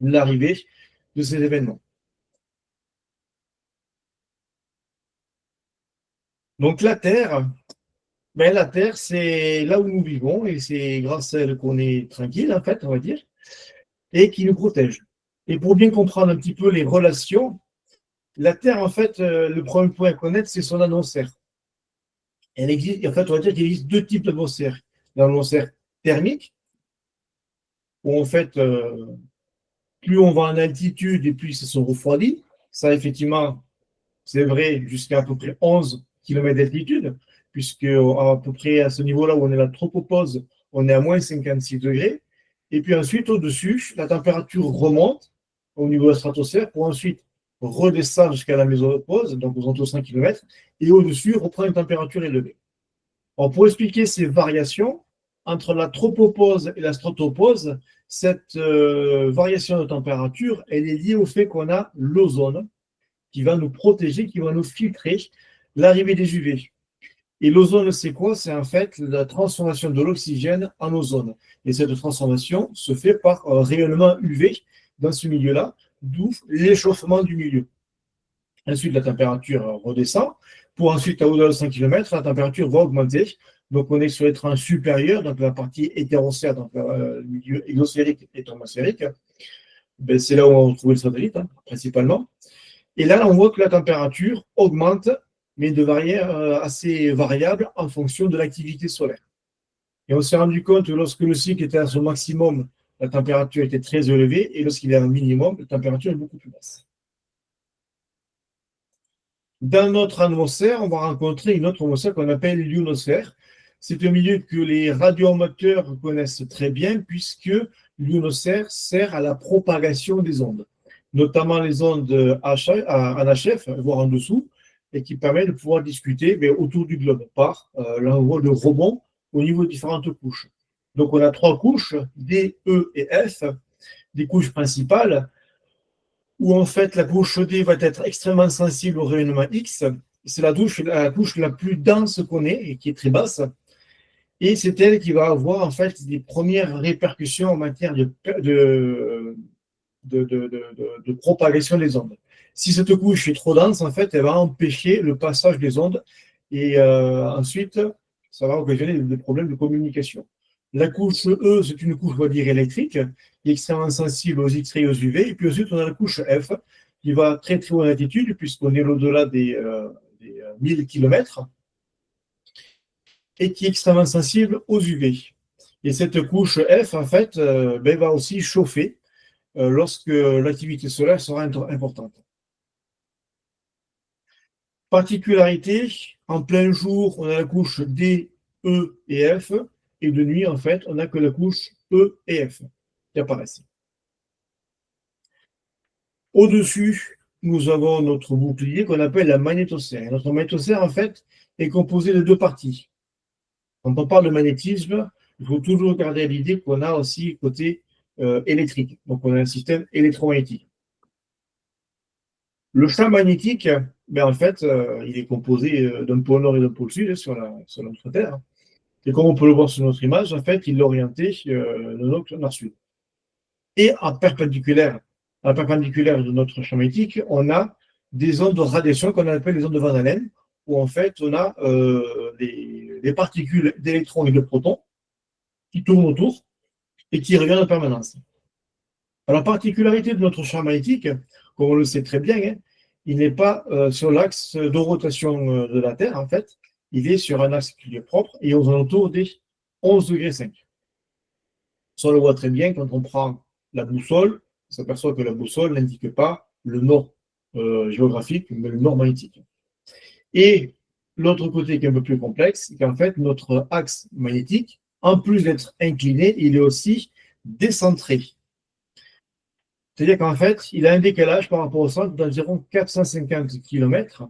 de l'arrivée de ces événements. Donc la Terre, c'est là où nous vivons, et c'est grâce à elle qu'on est tranquille, en fait, on va dire, et qui nous protège. Et pour bien comprendre un petit peu les relations, la Terre, en fait, le premier point à connaître, c'est son atmosphère. Elle existe, en fait, on va dire qu'il existe 2 types d'atmosphère. L'atmosphère thermique, où en fait, plus on va en altitude et plus ça se refroidit. Ça, effectivement, c'est vrai jusqu'à peu près 11 km d'altitude, puisque à peu près à ce niveau-là où on est la tropopause, on est à moins 56 degrés. Et puis ensuite, au-dessus, la température remonte au niveau de la stratosphère pour ensuite redescendre jusqu'à la mésopause, donc aux alentours de 5 km, et au-dessus, reprend une température élevée. Alors, pour expliquer ces variations, entre la tropopause et la stratopause, cette variation de température, elle est liée au fait qu'on a l'ozone qui va nous protéger, qui va nous filtrer l'arrivée des UV. Et l'ozone, c'est quoi? C'est en fait la transformation de l'oxygène en ozone. Et cette transformation se fait par rayonnement UV dans ce milieu-là, d'où l'échauffement du milieu. Ensuite, la température redescend. Pour ensuite, à au-delà de 5 km, la température va augmenter. Donc, on est sur les tranches supérieures, donc la partie hétérosphère, donc le milieu exosphérique et thermosphérique. Ben, c'est là où on retrouve le satellite, hein, principalement. Et là, on voit que la température augmente, mais de manière assez variable en fonction de l'activité solaire. Et on s'est rendu compte que lorsque le cycle était à son maximum, la température était très élevée, et lorsqu'il est à un minimum, la température est beaucoup plus basse. Dans notre atmosphère, on va rencontrer une autre atmosphère qu'on appelle l'ionosphère. C'est un milieu que les radioamateurs connaissent très bien, puisque l'ionosphère sert à la propagation des ondes, notamment les ondes en HF, voire en dessous, et qui permettent de pouvoir discuter autour du globe par l'envoi de rebonds au niveau de différentes couches. Donc on a 3 couches, D, E et F, des couches principales, où en fait la couche D va être extrêmement sensible au rayonnement X. C'est la couche la plus dense qu'on ait et qui est très basse. Et c'est elle qui va avoir en fait des premières répercussions en matière de propagation des ondes. Si cette couche est trop dense, en fait, elle va empêcher le passage des ondes et ensuite, ça va occasionner des problèmes de communication. La couche E, c'est une couche, on va dire, électrique, qui est extrêmement sensible aux X-rays et aux UV. Et puis ensuite, on a la couche F, qui va très très haut en altitude, puisqu'on est au-delà des 1000 km, et qui est extrêmement sensible aux UV. Et cette couche F, en fait, va aussi chauffer lorsque l'activité solaire sera importante. Particularité, en plein jour, on a la couche D, E et F, et de nuit, en fait, on n'a que la couche E et F qui apparaissent. Au-dessus, nous avons notre bouclier qu'on appelle la magnétosphère. Notre magnétosphère, en fait, est composée de 2 parties. Quand on parle de magnétisme, il faut toujours garder l'idée qu'on a aussi le côté électrique. Donc, on a un système électromagnétique. Le champ magnétique, ben, en fait, il est composé d'un pôle nord et d'un pôle sud sur notre Terre. Et comme on peut le voir sur notre image, en fait, il est orienté de nord-sud. Et à la perpendiculaire de notre champ magnétique, on a des ondes de radiation qu'on appelle les ondes de Van Allen, où en fait, on a des particules d'électrons et de protons qui tournent autour et qui reviennent en permanence. Alors, la particularité de notre champ magnétique, comme on le sait très bien, hein, il n'est pas sur l'axe de rotation de la Terre, en fait. Il est sur un axe qui est propre et aux alentours des 11 degrés 5. Ça, on le voit très bien quand on prend la boussole, on s'aperçoit que la boussole n'indique pas le nord géographique, mais le nord magnétique. Et l'autre côté qui est un peu plus complexe, c'est qu'en fait, notre axe magnétique, en plus d'être incliné, il est aussi décentré. C'est-à-dire qu'en fait, il a un décalage par rapport au centre d'environ 450 km,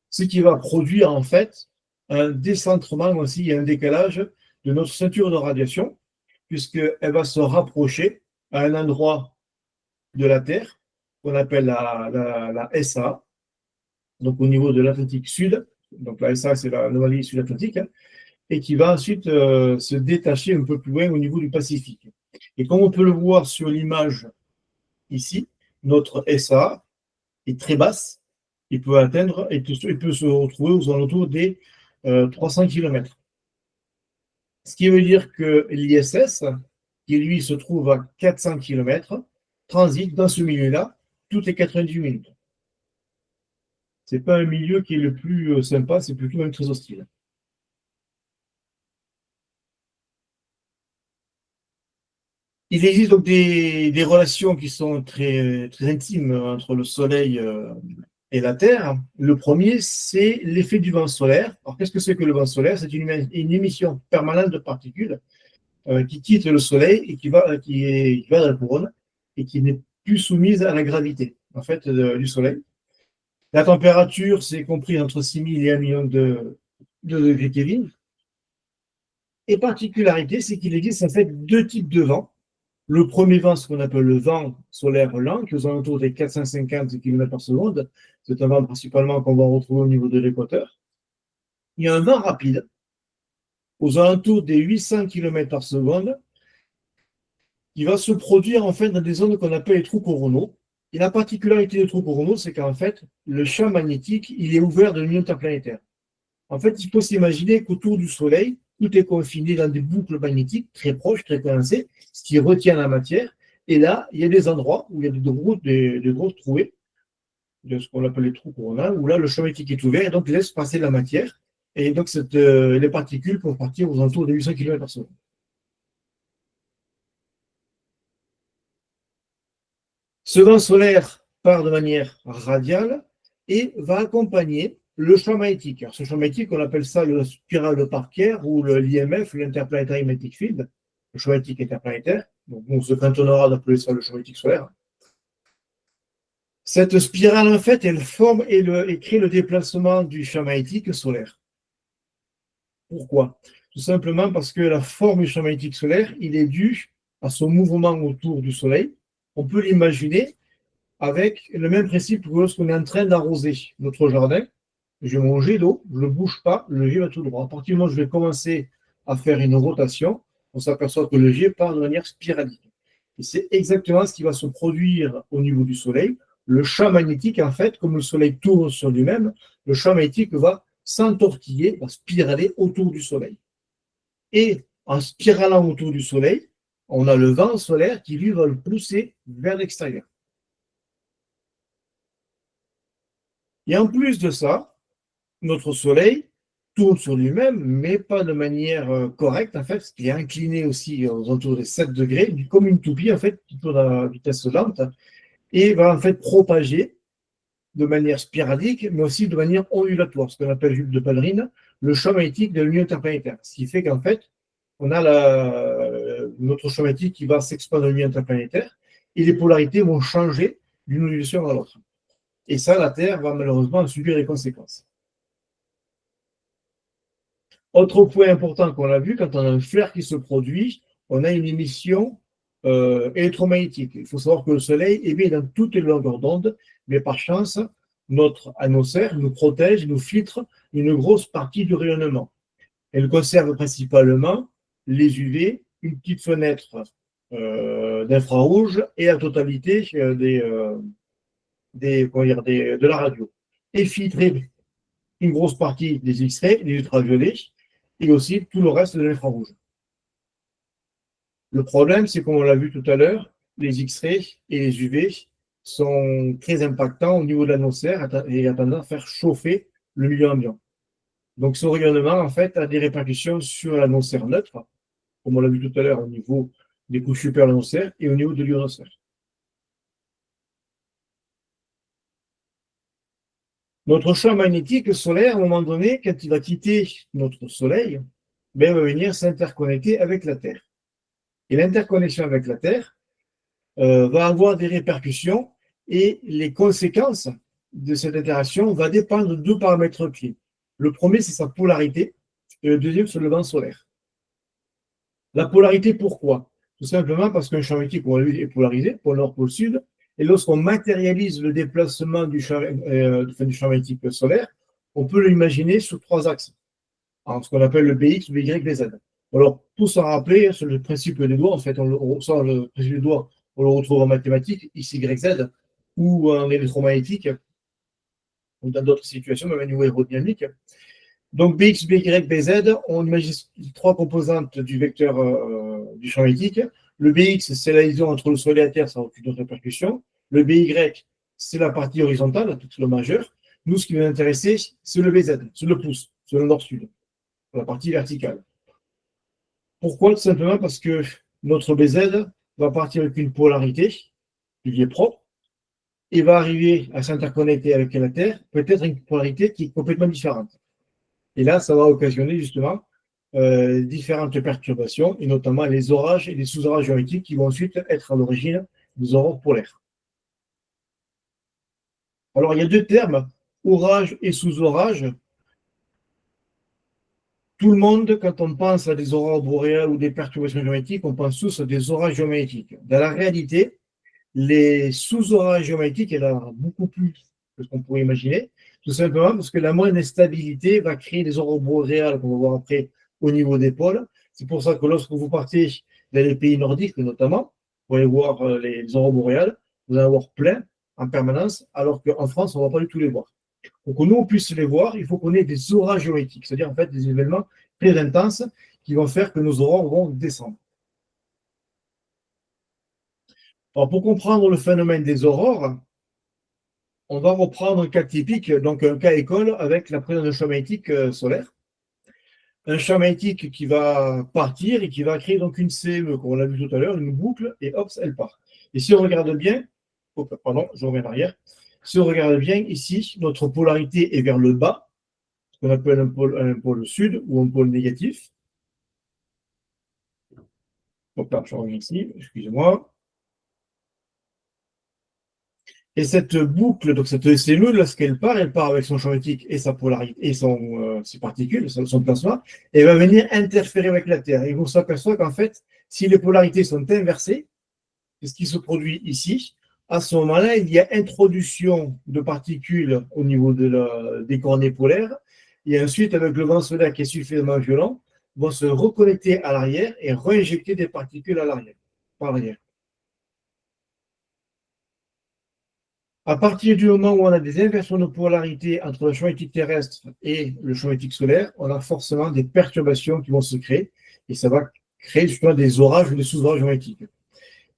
ce qui va produire en fait un décentrement aussi et un décalage de notre ceinture de radiation, puisqu'elle va se rapprocher à un endroit de la Terre qu'on appelle la SA, donc au niveau de l'Atlantique Sud. Donc la SA, c'est l'anomalie sud-atlantique, hein, et qui va ensuite se détacher un peu plus loin au niveau du Pacifique. Et comme on peut le voir sur l'image ici, notre SA est très basse. Il peut se retrouver aux alentours des 300 km. Ce qui veut dire que l'ISS, qui lui se trouve à 400 km, transite dans ce milieu-là toutes les 90 minutes. Ce n'est pas un milieu qui est le plus sympa, c'est plutôt même très hostile. Il existe donc des relations qui sont très, très intimes entre le Soleil et la Terre. Le premier, c'est l'effet du vent solaire. Alors, qu'est-ce que c'est que le vent solaire? C'est une émission permanente de particules qui quittent le Soleil et qui va dans la couronne et qui n'est plus soumise à la gravité en fait, du Soleil. La température, c'est compris entre 6000 et 1 million de degrés Kelvin. Et particularité, c'est qu'il existe en fait deux types de vents. Le premier vent, ce qu'on appelle le vent solaire lent, qui est aux alentours des 450 km par seconde. C'est un vent principalement qu'on va retrouver au niveau de l'équateur. Il y a un vent rapide, aux alentours des 800 km par seconde, qui va se produire en fait dans des zones qu'on appelle les trous coronaux. Et la particularité des trous coronaux, c'est qu'en fait, le champ magnétique, il est ouvert de l'union interplanétaire. En fait, il faut s'imaginer qu'autour du Soleil, tout est confiné dans des boucles magnétiques très proches, très condensées, ce qui retient la matière. Et là, il y a des endroits où il y a des grosses trouées, de ce qu'on appelle les trous coronaux, où là, le champ magnétique est ouvert et donc laisse passer la matière. Et donc, les particules peuvent partir aux alentours de 800 km par seconde. Ce vent solaire part de manière radiale et va accompagner le champ magnétique. Alors, ce champ magnétique, on appelle ça le spirale de Parker ou l'IMF, l'Interplanetary Magnetic Field, le champ magnétique interplanétaire. Donc, on se cantonnera d'appeler ça le champ magnétique solaire. Cette spirale, en fait, elle forme et crée le déplacement du champ magnétique solaire. Pourquoi? Tout simplement parce que la forme du champ magnétique solaire, il est dû à son mouvement autour du Soleil. On peut l'imaginer avec le même principe que lorsqu'on est en train d'arroser notre jardin. J'ai mon jet d'eau, je ne bouge pas, le jet va tout droit. À partir du moment où je vais commencer à faire une rotation, on s'aperçoit que le jet part de manière spiralique. Et c'est exactement ce qui va se produire au niveau du Soleil. Le champ magnétique, en fait, comme le Soleil tourne sur lui-même, le champ magnétique va s'entortiller, va spiraler autour du Soleil. Et en spiralant autour du Soleil, on a le vent solaire qui, lui, va le pousser vers l'extérieur. Et en plus de ça, notre Soleil tourne sur lui-même, mais pas de manière correcte, en fait, parce qu'il est incliné aussi aux alentours des 7 degrés, comme une toupie, en fait, qui tourne à vitesse lente, et va en fait propager de manière spiralique, mais aussi de manière ondulatoire, ce qu'on appelle Jules de Pèlerine, le champ magnétique de l'Union interplanétaire. Ce qui fait qu'en fait, on a notre champ magnétique qui va s'expandre dans l'Union interplanétaire, et les polarités vont changer d'une ondulation à l'autre. Et ça, la Terre va malheureusement en subir les conséquences. Autre point important qu'on a vu, quand on a un flare qui se produit, on a une émission électromagnétique. Il faut savoir que le Soleil émet dans toutes les longueurs d'onde, mais par chance, notre atmosphère nous protège, nous filtre une grosse partie du rayonnement. Elle conserve principalement les UV, une petite fenêtre d'infrarouge et la totalité de la radio. Et filtrer une grosse partie des X-rays, des ultraviolets, et aussi tout le reste de l'infrarouge. Le problème, c'est comme on l'a vu tout à l'heure, les X-rays et les UV sont très impactants au niveau de l'atmosphère et a tendance à faire chauffer le milieu ambiant. Donc, ce rayonnement, en fait, a des répercussions sur l'atmosphère neutre, comme on l'a vu tout à l'heure au niveau des couches supérieures de l'atmosphère et au niveau de l'ionosphère. Notre champ magnétique solaire, à un moment donné, quand il va quitter notre Soleil, ben, il va venir s'interconnecter avec la Terre. Et l'interconnexion avec la Terre va avoir des répercussions et les conséquences de cette interaction vont dépendre de deux paramètres clés. Le premier, c'est sa polarité, et le deuxième, c'est le vent solaire. La polarité, pourquoi? Tout simplement parce qu'un champ magnétique, on l'a vu, est polarisé, pôle nord, pôle sud, et lorsqu'on matérialise le déplacement du champ magnétique solaire, on peut l'imaginer sous trois axes, en ce qu'on appelle le BX, BY, BZ. Alors, pour s'en rappeler, sur le principe des doigts, en fait, le principe des doigts, on le retrouve en mathématiques, X, Y, Z, ou en électromagnétique, ou dans d'autres situations, même au niveau aérodynamique. Donc, BX, BY, BZ, on imagine trois composantes du vecteur du champ magnétique. Le BX, c'est la liaison entre le Soleil et la Terre, ça n'a aucune autre répercussion. Le BY, c'est la partie horizontale, tout le majeur. Nous, ce qui va nous intéresser, c'est le BZ, c'est le pouce, c'est le nord-sud, la partie verticale. Pourquoi? Tout simplement parce que notre BZ va partir avec une polarité, qui est propre, et va arriver à s'interconnecter avec la Terre, peut-être une polarité qui est complètement différente. Et là, ça va occasionner justement différentes perturbations, et notamment les orages et les sous-orages géomagnétiques qui vont ensuite être à l'origine des aurores polaires. Alors, il y a deux termes, orage et sous-orage. Tout le monde, quand on pense à des aurores boréales ou des perturbations géomagnétiques, on pense tous à des orages géomagnétiques. Dans la réalité, les sous-orages géomagnétiques, il y en a beaucoup plus que ce qu'on pourrait imaginer, tout simplement parce que la moindre instabilité va créer des aurores boréales qu'on va voir après au niveau des pôles. C'est pour ça que lorsque vous partez dans les pays nordiques, notamment, pour aller voir les aurores boréales, vous allez en avoir plein en permanence, alors qu'en France, on ne va pas du tout les voir. Pour que nous, on puisse les voir, il faut qu'on ait des orages géomagnétiques, c'est-à-dire en fait des événements très intenses qui vont faire que nos aurores vont descendre. Alors, pour comprendre le phénomène des aurores, on va reprendre un cas typique, donc un cas école avec la présence d'un champ magnétique solaire. Un champ magnétique qui va partir et qui va créer donc une CME, comme on l'a vu tout à l'heure, une boucle, et hop, elle part. Et si on regarde bien, pardon, je reviens en arrière. Si on regarde bien ici, notre polarité est vers le bas, ce qu'on appelle un pôle sud ou un pôle négatif. Donc là, je reviens ici, excusez-moi. Et cette boucle, donc cette cellule, lorsqu'elle part, elle part avec son champ magnétique et sa polarité et ses particules, son plasma, et elle va venir interférer avec la Terre. Et on s'aperçoit qu'en fait, si les polarités sont inversées, c'est ce qui se produit ici, à ce moment-là, il y a introduction de particules au niveau des coordonnées polaires, et ensuite, avec le vent solaire qui est suffisamment violent, vont se reconnecter à l'arrière et réinjecter des particules à l'arrière, par l'arrière. À partir du moment où on a des inversions de polarité entre le champ magnétique terrestre et le champ magnétique solaire, on a forcément des perturbations qui vont se créer, et ça va créer justement des orages ou des sous-orages magnétiques.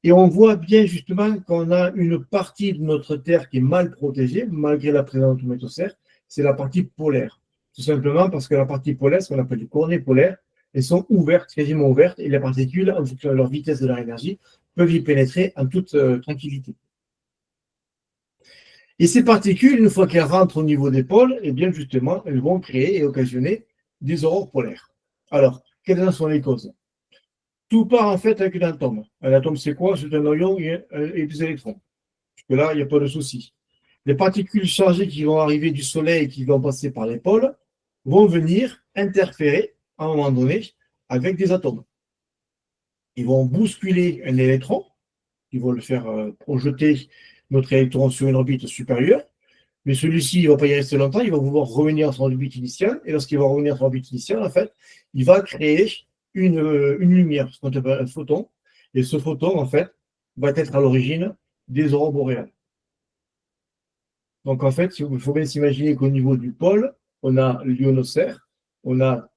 Et on voit bien justement qu'on a une partie de notre Terre qui est mal protégée, malgré la présence de l'atmosphère, c'est la partie polaire. Tout simplement parce que la partie polaire, ce qu'on appelle les coordonnées polaires, elles sont ouvertes, quasiment ouvertes, et les particules, en fonction de leur vitesse de leur énergie, peuvent y pénétrer en toute tranquillité. Et ces particules, une fois qu'elles rentrent au niveau des pôles, eh bien justement, elles vont créer et occasionner des aurores polaires. Alors, quelles en sont les causes? Tout part en fait avec un atome. Un atome, c'est quoi? C'est un noyau et des électrons. Jusque-là, il n'y a pas de souci. Les particules chargées qui vont arriver du Soleil et qui vont passer par les pôles vont venir interférer à un moment donné avec des atomes. ils vont bousculer un électron, ils vont le faire projeter notre électron sur une orbite supérieure, mais celui-ci, il ne va pas y rester longtemps, il va vouloir revenir à son orbite initiale, et lorsqu'il va revenir à son orbite initiale, en fait, il va créer une lumière, ce qu'on appelle un photon, et ce photon, en fait, va être à l'origine des aurores boréales. Donc, en fait, il faut bien s'imaginer qu'au niveau du pôle, on a l'ionosphère, on a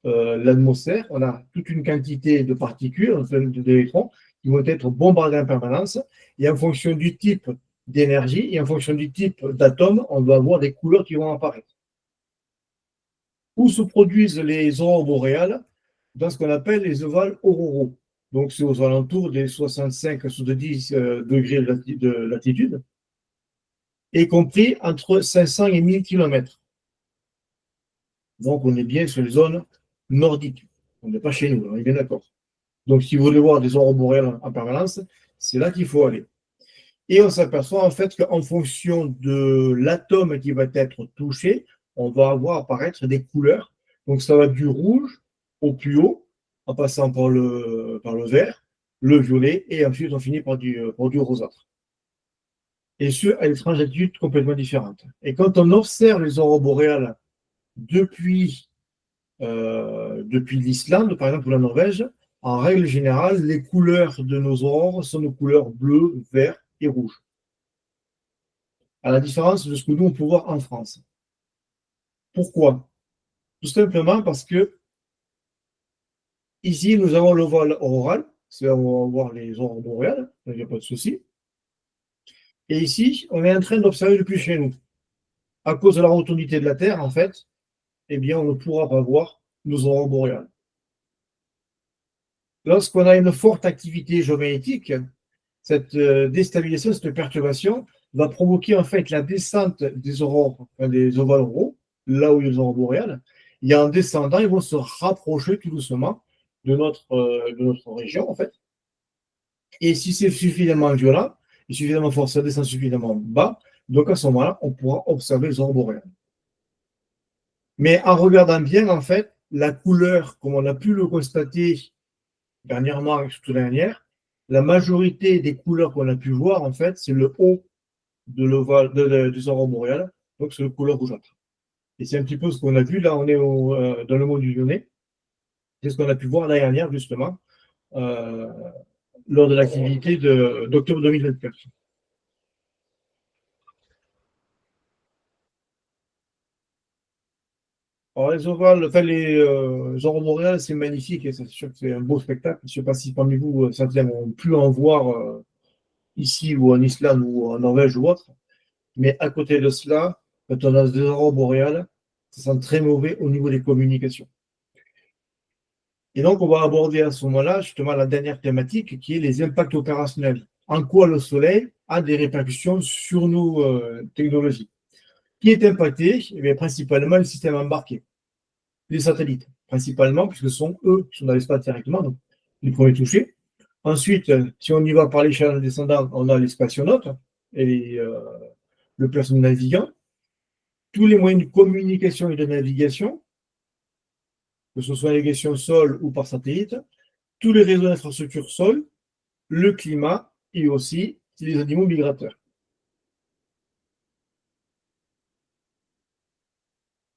l'atmosphère, on a toute une quantité de particules, d'électrons, qui vont être bombardés en permanence, et en fonction du type d'énergie et en fonction du type d'atome, on va avoir des couleurs qui vont apparaître. Où se produisent les aurores boréales? Dans ce qu'on appelle les ovales auroraux. Donc, c'est aux alentours des 65 à 70 degrés de latitude, y compris entre 500 et 1000 km. Donc, on est bien sur les zones nordiques. On n'est pas chez nous, on est bien d'accord. Donc, si vous voulez voir des aurores boréales en permanence, c'est là qu'il faut aller. Et on s'aperçoit en fait qu'en fonction de l'atome qui va être touché, on va avoir apparaître des couleurs. Donc, ça va du rouge au plus haut, en passant par le vert, le violet, et ensuite on finit par du rosâtre. Et ce, à des latitudes complètement différentes. Et quand on observe les aurores boréales depuis l'Islande, par exemple, ou la Norvège, en règle générale, les couleurs de nos aurores sont de couleurs bleues, vert et rouge. À la différence de ce que nous, on peut voir en France. Pourquoi? Tout simplement parce que ici, nous avons le voile auroral, c'est-à-dire on va voir les aurores boréales, il n'y a pas de souci. Et ici, on est en train d'observer depuis chez nous. À cause de la rotondité de la Terre, en fait, eh bien, on ne pourra pas voir nos aurores boréales. Lorsqu'on a une forte activité géomagnétique, cette déstabilisation, cette perturbation va provoquer en fait la descente des aurores, des ovales auroraux, là où il y a les aurores boréales, et en descendant, ils vont se rapprocher tout doucement de notre région, en fait. Et si c'est suffisamment violent, et suffisamment fort, ça descend suffisamment bas, donc à ce moment-là, on pourra observer les aurores boréales. Mais en regardant bien, en fait, la couleur, comme on a pu le constater dernièrement, et surtout l'année dernière, la majorité des couleurs qu'on a pu voir, en fait, c'est le haut des aurores boréales, donc c'est le couleur rougeâtre. Et c'est un petit peu ce qu'on a vu, là, on est dans le monde du Lyonnais. C'est ce qu'on a pu voir l'année dernière, justement, lors de l'activité d'octobre 2024. Alors, les ovales, enfin, les aurores boréales, c'est magnifique et c'est sûr que c'est un beau spectacle. Je ne sais pas si parmi vous, certains ont pu en voir ici ou en Islande ou en Norvège ou autre. Mais à côté de cela, quand on a des aurores boréales, ça sent très mauvais au niveau des communications. Et donc, on va aborder à ce moment-là justement la dernière thématique qui est les impacts opérationnels. En quoi le Soleil a des répercussions sur nos technologies. Qui est impacté? Eh bien, principalement le système embarqué, les satellites, principalement, puisque ce sont eux qui sont dans l'espace directement, donc les premiers touchés. Ensuite, si on y va par l'échelle descendante, on a les spationautes et le personnel navigant, tous les moyens de communication et de navigation, que ce soit navigation sol ou par satellite, tous les réseaux d'infrastructure sol, le climat et aussi les animaux migrateurs.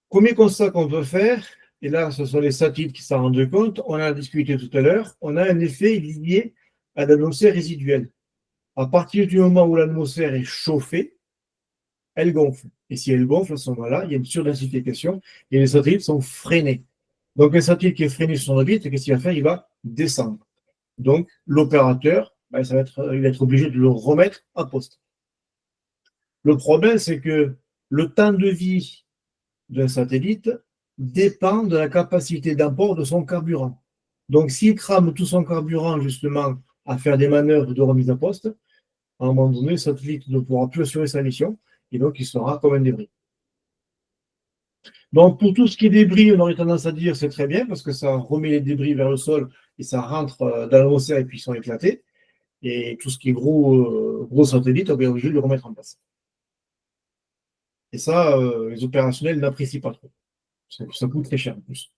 Premier constat qu'on peut faire, et là ce sont les satellites qui s'en rendent compte, on a discuté tout à l'heure, on a un effet lié à l'atmosphère résiduelle. À partir du moment où l'atmosphère est chauffée, elle gonfle. Et si elle gonfle, à ce moment-là, il y a une surdensification et les satellites sont freinés. Donc, un satellite qui est freiné sur son orbite, qu'est-ce qu'il va faire? Il va descendre. Donc, l'opérateur, il va être obligé de le remettre à poste. Le problème, c'est que le temps de vie d'un satellite dépend de la capacité d'apport de son carburant. Donc, s'il crame tout son carburant, justement, à faire des manœuvres de remise à poste, à un moment donné, le satellite ne pourra plus assurer sa mission et donc il sera comme un débris. Donc, pour tout ce qui est débris, on aurait tendance à dire c'est très bien parce que ça remet les débris vers le sol et ça rentre dans l'océan et puis ils sont éclatés. Et tout ce qui est gros satellite, on est obligé de le remettre en place. Et ça, les opérationnels n'apprécient pas trop. Ça coûte très cher en plus.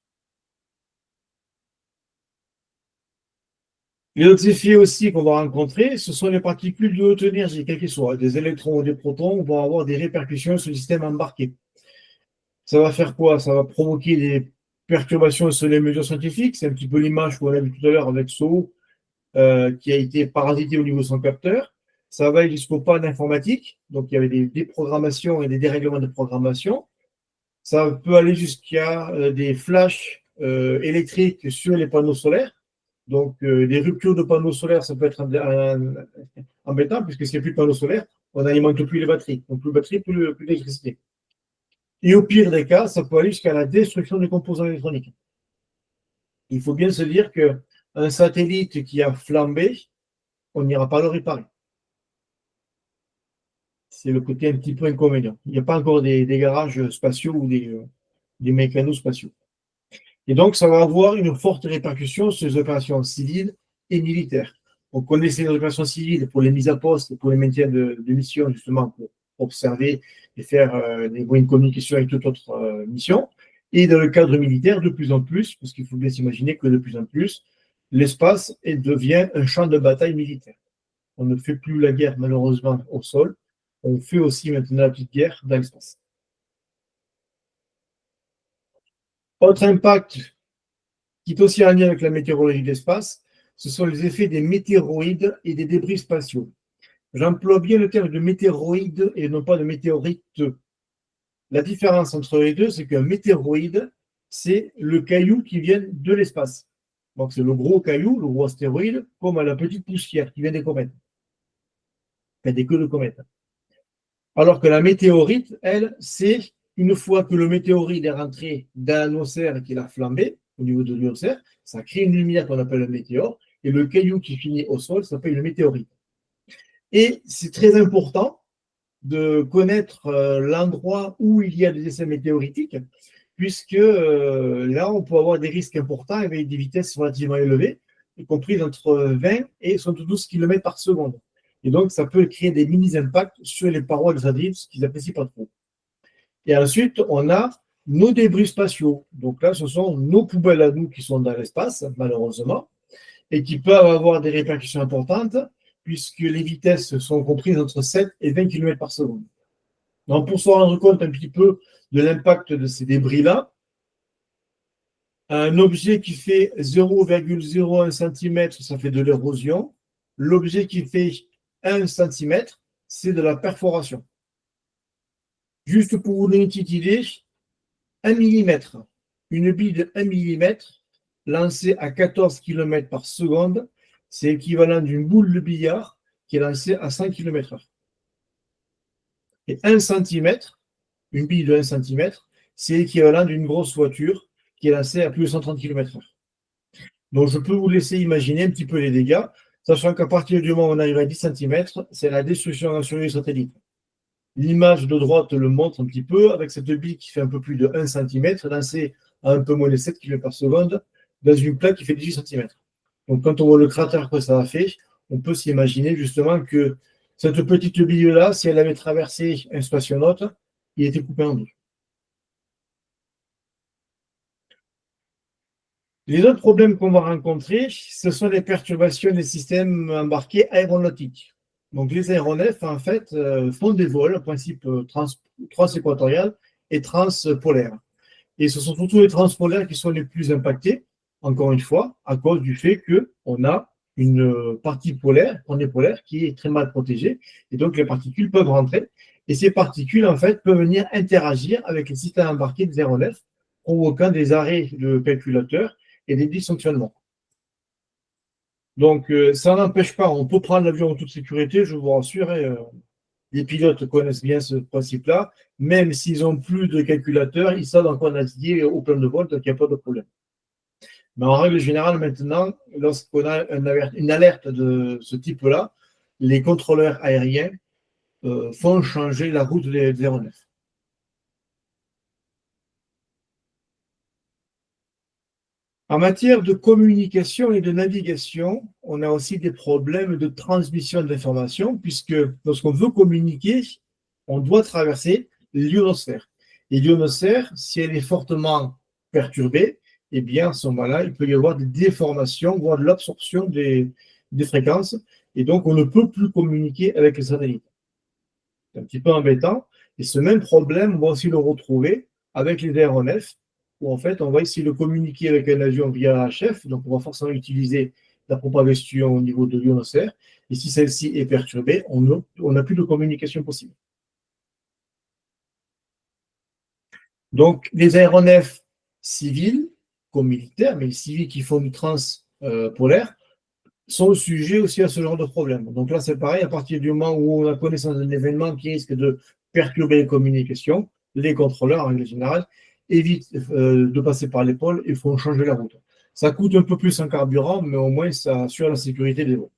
Les autres effets aussi qu'on va rencontrer, ce sont les particules de haute énergie, quelles qu'elles soient, des électrons ou des protons, vont avoir des répercussions sur le système embarqué. Ça va faire quoi? Ça va provoquer des perturbations sur les mesures scientifiques. C'est un petit peu l'image qu'on a vue tout à l'heure avec SO, qui a été parasité au niveau de son capteur. Ça va aller jusqu'aux pannes informatiques. Donc, il y avait des déprogrammations et des dérèglements de programmation. Ça peut aller jusqu'à des flashs électriques sur les panneaux solaires. Donc, des ruptures de panneaux solaires, ça peut être embêtant, puisque s'il n'y a plus de panneaux solaires, on n'alimente plus les batteries. Donc, plus de batterie, plus d'électricité. Et au pire des cas, ça peut aller jusqu'à la destruction des composants électroniques. Il faut bien se dire qu'un satellite qui a flambé, on n'ira pas le réparer. C'est le côté un petit peu inconvénient. Il n'y a pas encore des garages spatiaux ou des mécanos spatiaux. Et donc, ça va avoir une forte répercussion sur les opérations civiles et militaires. On connaissait les opérations civiles pour les mises à poste, pour les maintiens de mission, justement, pour observer et faire des moyens de communication avec toute autre mission. Et dans le cadre militaire, de plus en plus, parce qu'il faut bien s'imaginer que de plus en plus, l'espace devient un champ de bataille militaire. On ne fait plus la guerre, malheureusement, au sol. On fait aussi maintenant la petite guerre dans l'espace. Autre impact qui est aussi en lien avec la météorologie de l'espace, ce sont les effets des météoroïdes et des débris spatiaux. J'emploie bien le terme de météoroïde et non pas de météorite. La différence entre les deux, c'est qu'un météoroïde, c'est le caillou qui vient de l'espace. Donc c'est le gros caillou, le gros astéroïde, comme la petite poussière qui vient des comètes. Enfin, des queues de comètes. Alors que la météorite, elle, c'est une fois que le météorite est rentré dans l'atmosphère et qu'il a flambé au niveau de l'atmosphère, ça crée une lumière qu'on appelle un météore, et le caillou qui finit au sol s'appelle une météorite. Et c'est très important de connaître l'endroit où il y a des essais météoritiques, puisque là, on peut avoir des risques importants avec des vitesses relativement élevées, y compris entre 20 et 72 km par seconde. Et donc, ça peut créer des mini-impacts sur les parois des satellites, ce qu'ils n'apprécient pas trop. Et ensuite, on a nos débris spatiaux. Donc là, ce sont nos poubelles à nous qui sont dans l'espace, malheureusement, et qui peuvent avoir des répercussions importantes, puisque les vitesses sont comprises entre 7 et 20 km par seconde. Donc, pour se rendre compte un petit peu de l'impact de ces débris-là, un objet qui fait 0,01 cm, ça fait de l'érosion. L'objet qui fait 1 cm, c'est de la perforation. Juste pour vous donner une petite idée, 1 mm, une bille de 1 mm lancée à 14 km par seconde, c'est équivalent d'une boule de billard qui est lancée à 100 km/h. Et 1 cm, une bille de 1 cm, c'est l'équivalent d'une grosse voiture qui est lancée à plus de 130 km/h. Donc je peux vous laisser imaginer un petit peu les dégâts, sachant qu'à partir du moment où on arrive à 10 cm, c'est la destruction nationale du satellite. L'image de droite le montre un petit peu, avec cette bille qui fait un peu plus de 1 cm, lancée à un peu moins de 7 km par seconde, dans une plaque qui fait 18 cm. Donc quand on voit le cratère que ça a fait, on peut s'imaginer justement que cette petite bille-là, si elle avait traversé un spationaute, il était coupé en deux. Les autres problèmes qu'on va rencontrer, ce sont les perturbations des systèmes embarqués aéronautiques. Donc les aéronefs, en fait, font des vols, en principe transéquatorial et transpolaire. Et ce sont surtout les transpolaires qui sont les plus impactés, encore une fois, à cause du fait qu'on a une partie polaire, on est polaire, qui est très mal protégée, et donc les particules peuvent rentrer, et ces particules, en fait, peuvent venir interagir avec les systèmes embarqués des aéronefs, provoquant des arrêts de calculateurs et des dysfonctionnements. Donc, ça n'empêche pas, on peut prendre l'avion en toute sécurité, je vous rassure, les pilotes connaissent bien ce principe-là, même s'ils n'ont plus de calculateur, ils savent dans quoi naviguer au plein de vol, donc il n'y a pas de problème. Mais en règle générale, maintenant, lorsqu'on a une alerte de ce type-là, les contrôleurs aériens font changer la route des aéronefs. En matière de communication et de navigation, on a aussi des problèmes de transmission d'informations, puisque lorsqu'on veut communiquer, on doit traverser l'ionosphère. Et l'ionosphère, si elle est fortement perturbée, eh bien, à ce moment-là, il peut y avoir des déformations, voire de l'absorption des fréquences, et donc on ne peut plus communiquer avec les satellites. C'est un petit peu embêtant, et ce même problème, on va aussi le retrouver avec les aéronefs, où en fait, on va essayer de communiquer avec un avion via HF, donc on va forcément utiliser la propagation au niveau de l'ionosphère, et si celle-ci est perturbée, on n'a plus de communication possible. Donc, les aéronefs civils, comme militaires, mais les civils qui font du transpolaire, sont sujets aussi à ce genre de problème. Donc là, c'est pareil, à partir du moment où on a connaissance d'un événement qui risque de perturber les communications, les contrôleurs, en règle générale, évitent de passer par les pôles et font changer la route. Ça coûte un peu plus en carburant, mais au moins, ça assure la sécurité des vols.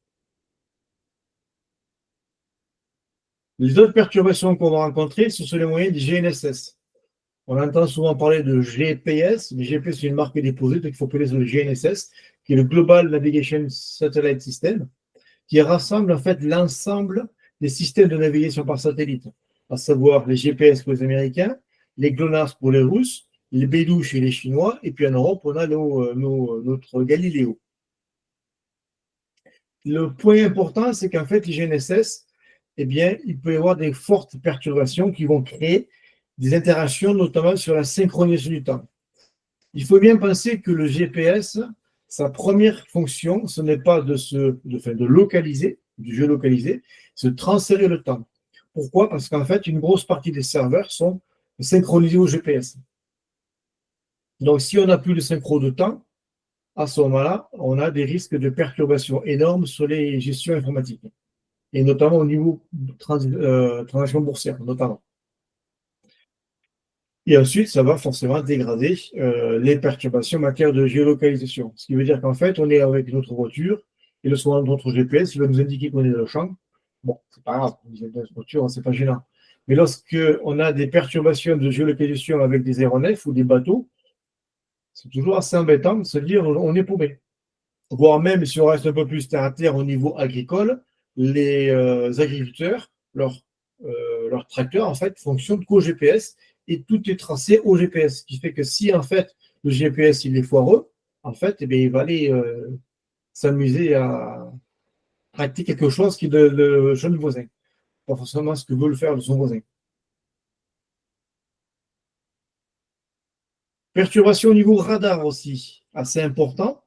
Les autres perturbations qu'on va rencontrer, ce sont les moyens du GNSS. On entend souvent parler de GPS, mais GPS, c'est une marque déposée, donc il faut appeler ça le GNSS, qui est le Global Navigation Satellite System, qui rassemble en fait l'ensemble des systèmes de navigation par satellite, à savoir les GPS pour les Américains, les GLONASS pour les Russes, les Beidou chez les Chinois, et puis en Europe, on a notre Galileo. Le point important, c'est qu'en fait, les GNSS, eh bien, il peut y avoir des fortes perturbations qui vont créer des interactions, notamment sur la synchronisation du temps. Il faut bien penser que le GPS, sa première fonction, ce n'est pas de localiser, de géolocaliser, c'est de transférer le temps. Pourquoi? Parce qu'en fait, une grosse partie des serveurs sont synchronisés au GPS. Donc, si on n'a plus de synchro de temps, à ce moment-là, on a des risques de perturbations énormes sur les gestions informatiques, et notamment au niveau transactions boursières, notamment. Et ensuite, ça va forcément dégrader les perturbations en matière de géolocalisation. Ce qui veut dire qu'en fait, on est avec notre voiture et le soin de notre GPS, il va nous indiquer qu'on est dans le champ. Bon, c'est pas grave, on est dans une voiture, c'est pas gênant. Mais lorsque on a des perturbations de géolocalisation avec des aéronefs ou des bateaux, c'est toujours assez embêtant de se dire on est paumé. Voire même si on reste un peu plus terre à terre au niveau agricole, les agriculteurs, leurs tracteurs, en fait, fonctionnent qu'au GPS et tout est tracé au GPS. Ce qui fait que si, en fait, le GPS, il est foireux, en fait, eh bien, il va aller s'amuser à pratiquer quelque chose qui est le jeune voisin. Pas forcément ce que veut le faire de son voisin. Perturbation au niveau radar aussi, assez important,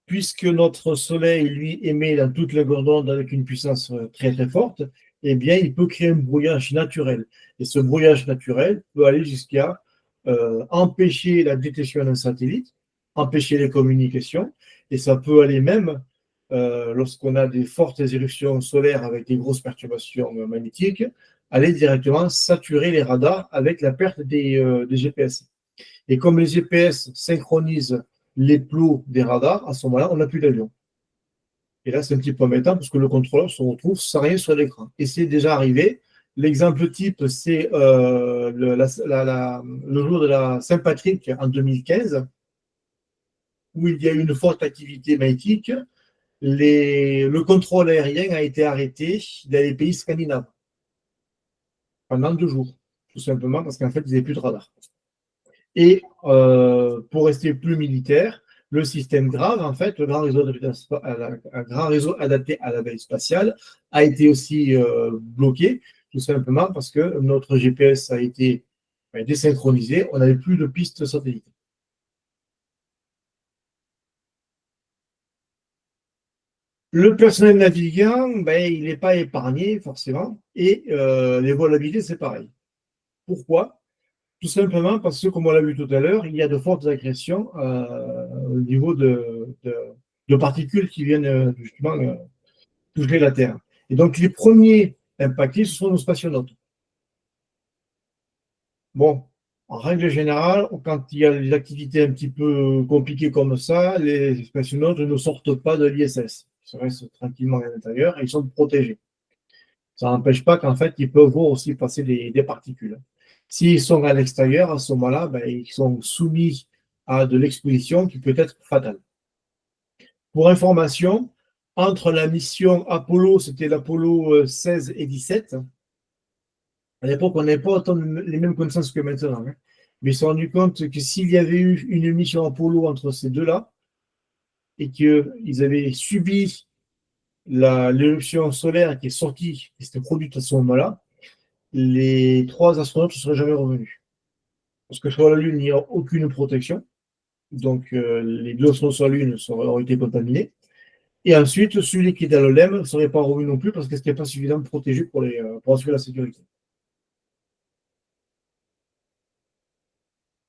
puisque notre Soleil, lui, émet dans toute la d'onde avec une puissance très très forte, eh bien, il peut créer un brouillage naturel. Et ce brouillage naturel peut aller jusqu'à empêcher la détection d'un satellite, empêcher les communications, et ça peut aller même, lorsqu'on a des fortes éruptions solaires avec des grosses perturbations magnétiques, aller directement saturer les radars avec la perte des GPS. Et comme les GPS synchronisent les plots des radars, à ce moment-là, on n'a plus d'avion. Et là, c'est un petit peu embêtant parce que le contrôleur se retrouve sans rien sur l'écran. Et c'est déjà arrivé. L'exemple type, c'est le jour de la Saint-Patrick en 2015, où il y a eu une forte activité magnétique. Le contrôle aérien a été arrêté dans les pays scandinaves pendant 2 jours, tout simplement parce qu'en fait, ils n'avaient plus de radar. Et pour rester plus militaire, le système GRAV, en fait, le grand réseau adapté à la veille spatiale, a été aussi bloqué, tout simplement parce que notre GPS a été désynchronisé, on n'avait plus de piste satellite. Le personnel navigant, il n'est pas épargné forcément, et les vols habités, c'est pareil. Pourquoi? Tout simplement parce que, comme on l'a vu tout à l'heure, il y a de fortes agressions au niveau de particules qui viennent justement toucher la Terre. Et donc, les premiers impactés, ce sont nos spationautes. Bon, en règle générale, quand il y a des activités un petit peu compliquées comme ça, les spationautes ne sortent pas de l'ISS. Ils restent tranquillement à l'intérieur et ils sont protégés. Ça n'empêche pas qu'en fait, ils peuvent voir aussi passer des particules. S'ils sont à l'extérieur, à ce moment-là, ils sont soumis à de l'exposition qui peut être fatale. Pour information, entre la mission Apollo, c'était l'Apollo 16 et 17, à l'époque, on n'avait pas autant les mêmes connaissances que maintenant. Mais ils se sont rendus compte que s'il y avait eu une mission Apollo entre ces deux-là, et qu'ils avaient subi l'éruption solaire qui est sortie, qui s'était produite à ce moment-là, les 3 astronautes ne seraient jamais revenus. Parce que sur la Lune, il n'y a aucune protection. Donc, les 2 astronautes sur la Lune auraient été contaminés. Et ensuite, celui qui était à l'OLEM ne serait pas revenu non plus parce que ce n'était pas suffisamment protégé pour assurer la sécurité.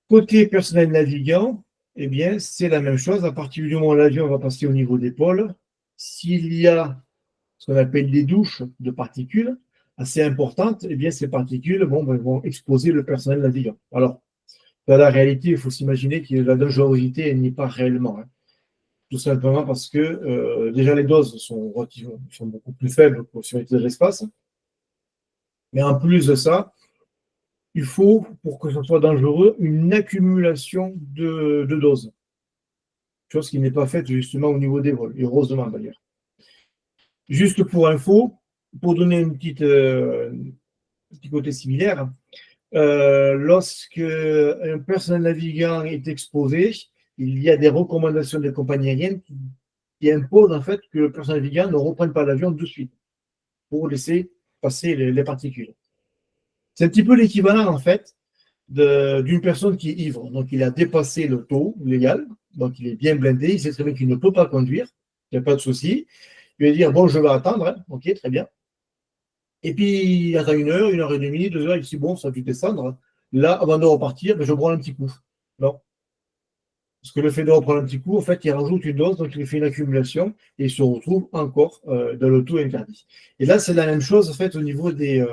Côté personnel navigant, eh bien, c'est la même chose. À partir du moment où l'avion va passer au niveau des pôles, s'il y a ce qu'on appelle des douches de particules assez importantes, eh bien, ces particules vont exposer le personnel navigant. Alors, dans la réalité, il faut s'imaginer que la dangerosité n'est pas réellement. Tout simplement parce que déjà les doses sont beaucoup plus faibles que sur l'espace. Mais en plus de ça, il faut, pour que ce soit dangereux, une accumulation de doses. Chose qui n'est pas faite justement au niveau des vols, et heureusement d'ailleurs. Juste pour info, pour donner un petit côté similaire, lorsque un personnel navigant est exposé, il y a des recommandations des compagnies aériennes qui imposent en fait que le personnel navigant ne reprenne pas l'avion de suite pour laisser passer les particules. C'est un petit peu l'équivalent en fait d'une personne qui est ivre. Donc il a dépassé le taux légal, donc il est bien blindé, il sait très bien qu'il ne peut pas conduire, il n'y a pas de souci. Il va dire bon, je vais attendre, hein. Ok, très bien. Et puis il attend 1 heure et demie, 2 heures, il dit bon, ça a dû descendre. Là, avant de repartir, je prends un petit coup. Non. Parce que le fait de reprendre un petit coup, en fait, il rajoute une dose, donc il fait une accumulation et il se retrouve encore dans le taux interdit. Et là, c'est la même chose en fait au niveau des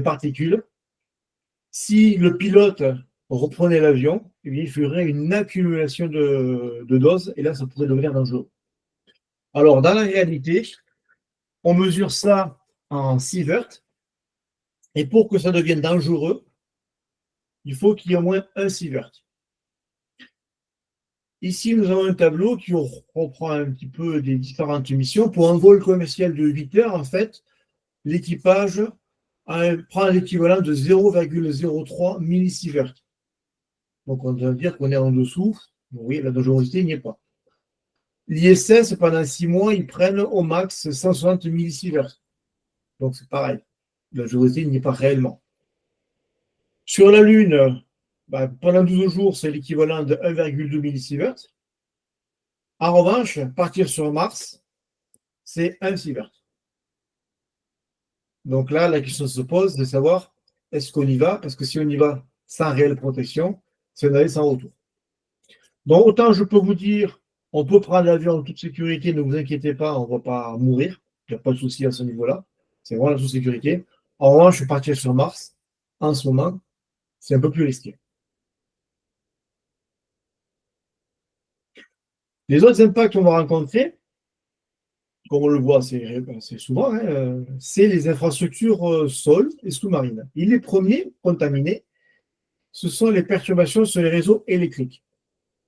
particules. Si le pilote reprenait l'avion, il ferait une accumulation de doses et là, ça pourrait devenir dangereux. Alors, dans la réalité, on mesure ça en sievert et pour que ça devienne dangereux, il faut qu'il y ait au moins un sievert. Ici, nous avons un tableau qui reprend un petit peu des différentes missions. Pour un vol commercial de 8 heures, en fait, l'équipage prend l'équivalent de 0,03 millisievert. Donc, on doit dire qu'on est en dessous. Vous voyez, la dangerosité n'y est pas. L'ISS, pendant 6 mois, ils prennent au max 160 millisievert. Donc, c'est pareil. La dangerosité n'y est pas réellement. Sur la Lune, pendant 12 jours, c'est l'équivalent de 1,2 millisievert. En revanche, partir sur Mars, c'est 1 sievert. Donc là, la question se pose de savoir est-ce qu'on y va? Parce que si on y va sans réelle protection, c'est un aller sans retour. Donc autant je peux vous dire, on peut prendre l'avion en toute sécurité, ne vous inquiétez pas, on ne va pas mourir, il n'y a pas de souci à ce niveau-là, c'est vraiment la toute sécurité. En revanche, je suis parti sur Mars, en ce moment, c'est un peu plus risqué. Les autres impacts qu'on va rencontrer, comme on le voit assez souvent, c'est les infrastructures sol et sous-marines. Et les premiers contaminés, ce sont les perturbations sur les réseaux électriques.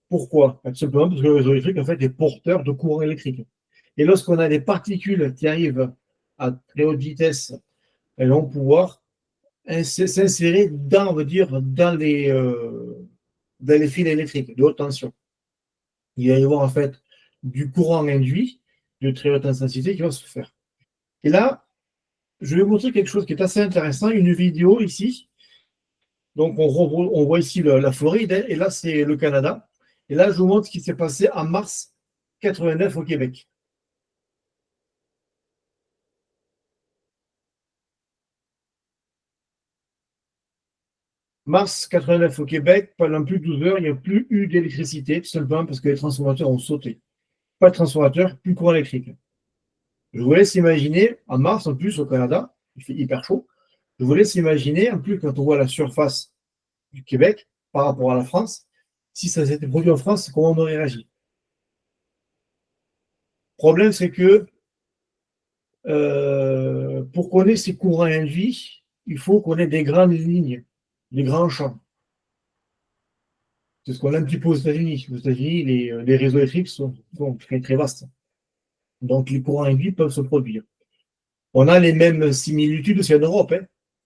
Pourquoi? Tout simplement parce que le réseau électrique, en fait, est porteur de courant électrique. Et lorsqu'on a des particules qui arrivent à très haute vitesse, elles vont pouvoir s'insérer dans, on va dire, dans les fils électriques de haute tension. Il va y avoir en fait du courant induit de très haute intensité qui va se faire. Et là, je vais vous montrer quelque chose qui est assez intéressant, une vidéo ici. Donc, on voit ici la Floride, et là, c'est le Canada. Et là, je vous montre ce qui s'est passé en mars 89 au Québec. Mars 89 au Québec, pendant plus de 12 heures, il n'y a plus eu d'électricité, tout simplement parce que les transformateurs ont sauté. Pas de transformateur, plus de courant électrique. Je vous laisse imaginer, en mars, en plus, au Canada, il fait hyper chaud. Je vous laisse imaginer, en plus, quand on voit la surface du Québec par rapport à la France, si ça s'était produit en France, comment on aurait réagi? Le problème, c'est que pour qu'on ait ces courants induits, il faut qu'on ait des grandes lignes, des grands champs. C'est ce qu'on a un petit peu aux États-Unis. Aux États-Unis, les réseaux électriques sont très, très vastes. Donc, les courants induits peuvent se produire. On a les mêmes similitudes aussi en Europe.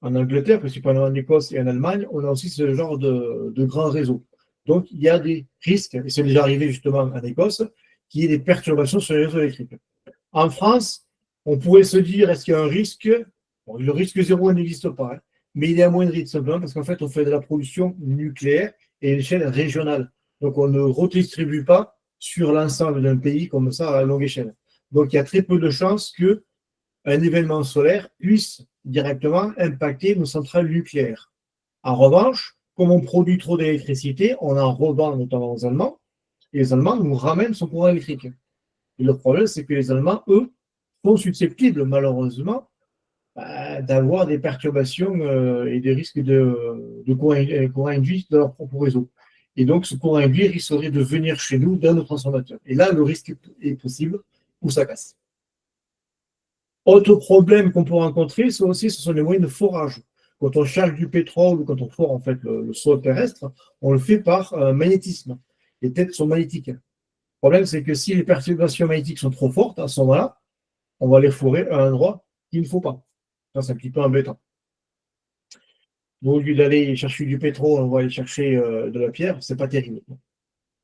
en Angleterre, principalement en Écosse et en Allemagne, on a aussi ce genre de grands réseaux. Donc, il y a des risques, et c'est déjà arrivé justement en Écosse, qu'il y ait des perturbations sur les réseaux électriques. En France, on pourrait se dire, est-ce qu'il y a un risque? Bon, le risque zéro n'existe pas, hein, mais il est amoindri tout simplement parce qu'en fait, on fait de la production nucléaire et à l'échelle régionale. Donc, on ne redistribue pas sur l'ensemble d'un pays comme ça à longue échelle. Donc, il y a très peu de chances qu'un événement solaire puisse directement impacter nos centrales nucléaires. En revanche, comme on produit trop d'électricité, on en revend notamment aux Allemands, et les Allemands nous ramènent son courant électrique. Et le problème, c'est que les Allemands, eux, sont susceptibles, malheureusement, d'avoir des perturbations et des risques de courant induit dans leur propre réseau. Et donc, ce courant induit risquerait de venir chez nous dans nos transformateurs. Et là, le risque est possible où ça casse. Autre problème qu'on peut rencontrer, ce sont les moyens de forage. Quand on charge du pétrole ou quand on fore en fait le sol terrestre, on le fait par magnétisme. Les têtes sont magnétiques. Le problème, c'est que si les perturbations magnétiques sont trop fortes, à ce moment-là, on va les forer à un endroit qu'il ne faut pas. Ça, c'est un petit peu embêtant. Donc, au lieu d'aller chercher du pétrole, on va aller chercher de la pierre, c'est pas terrible.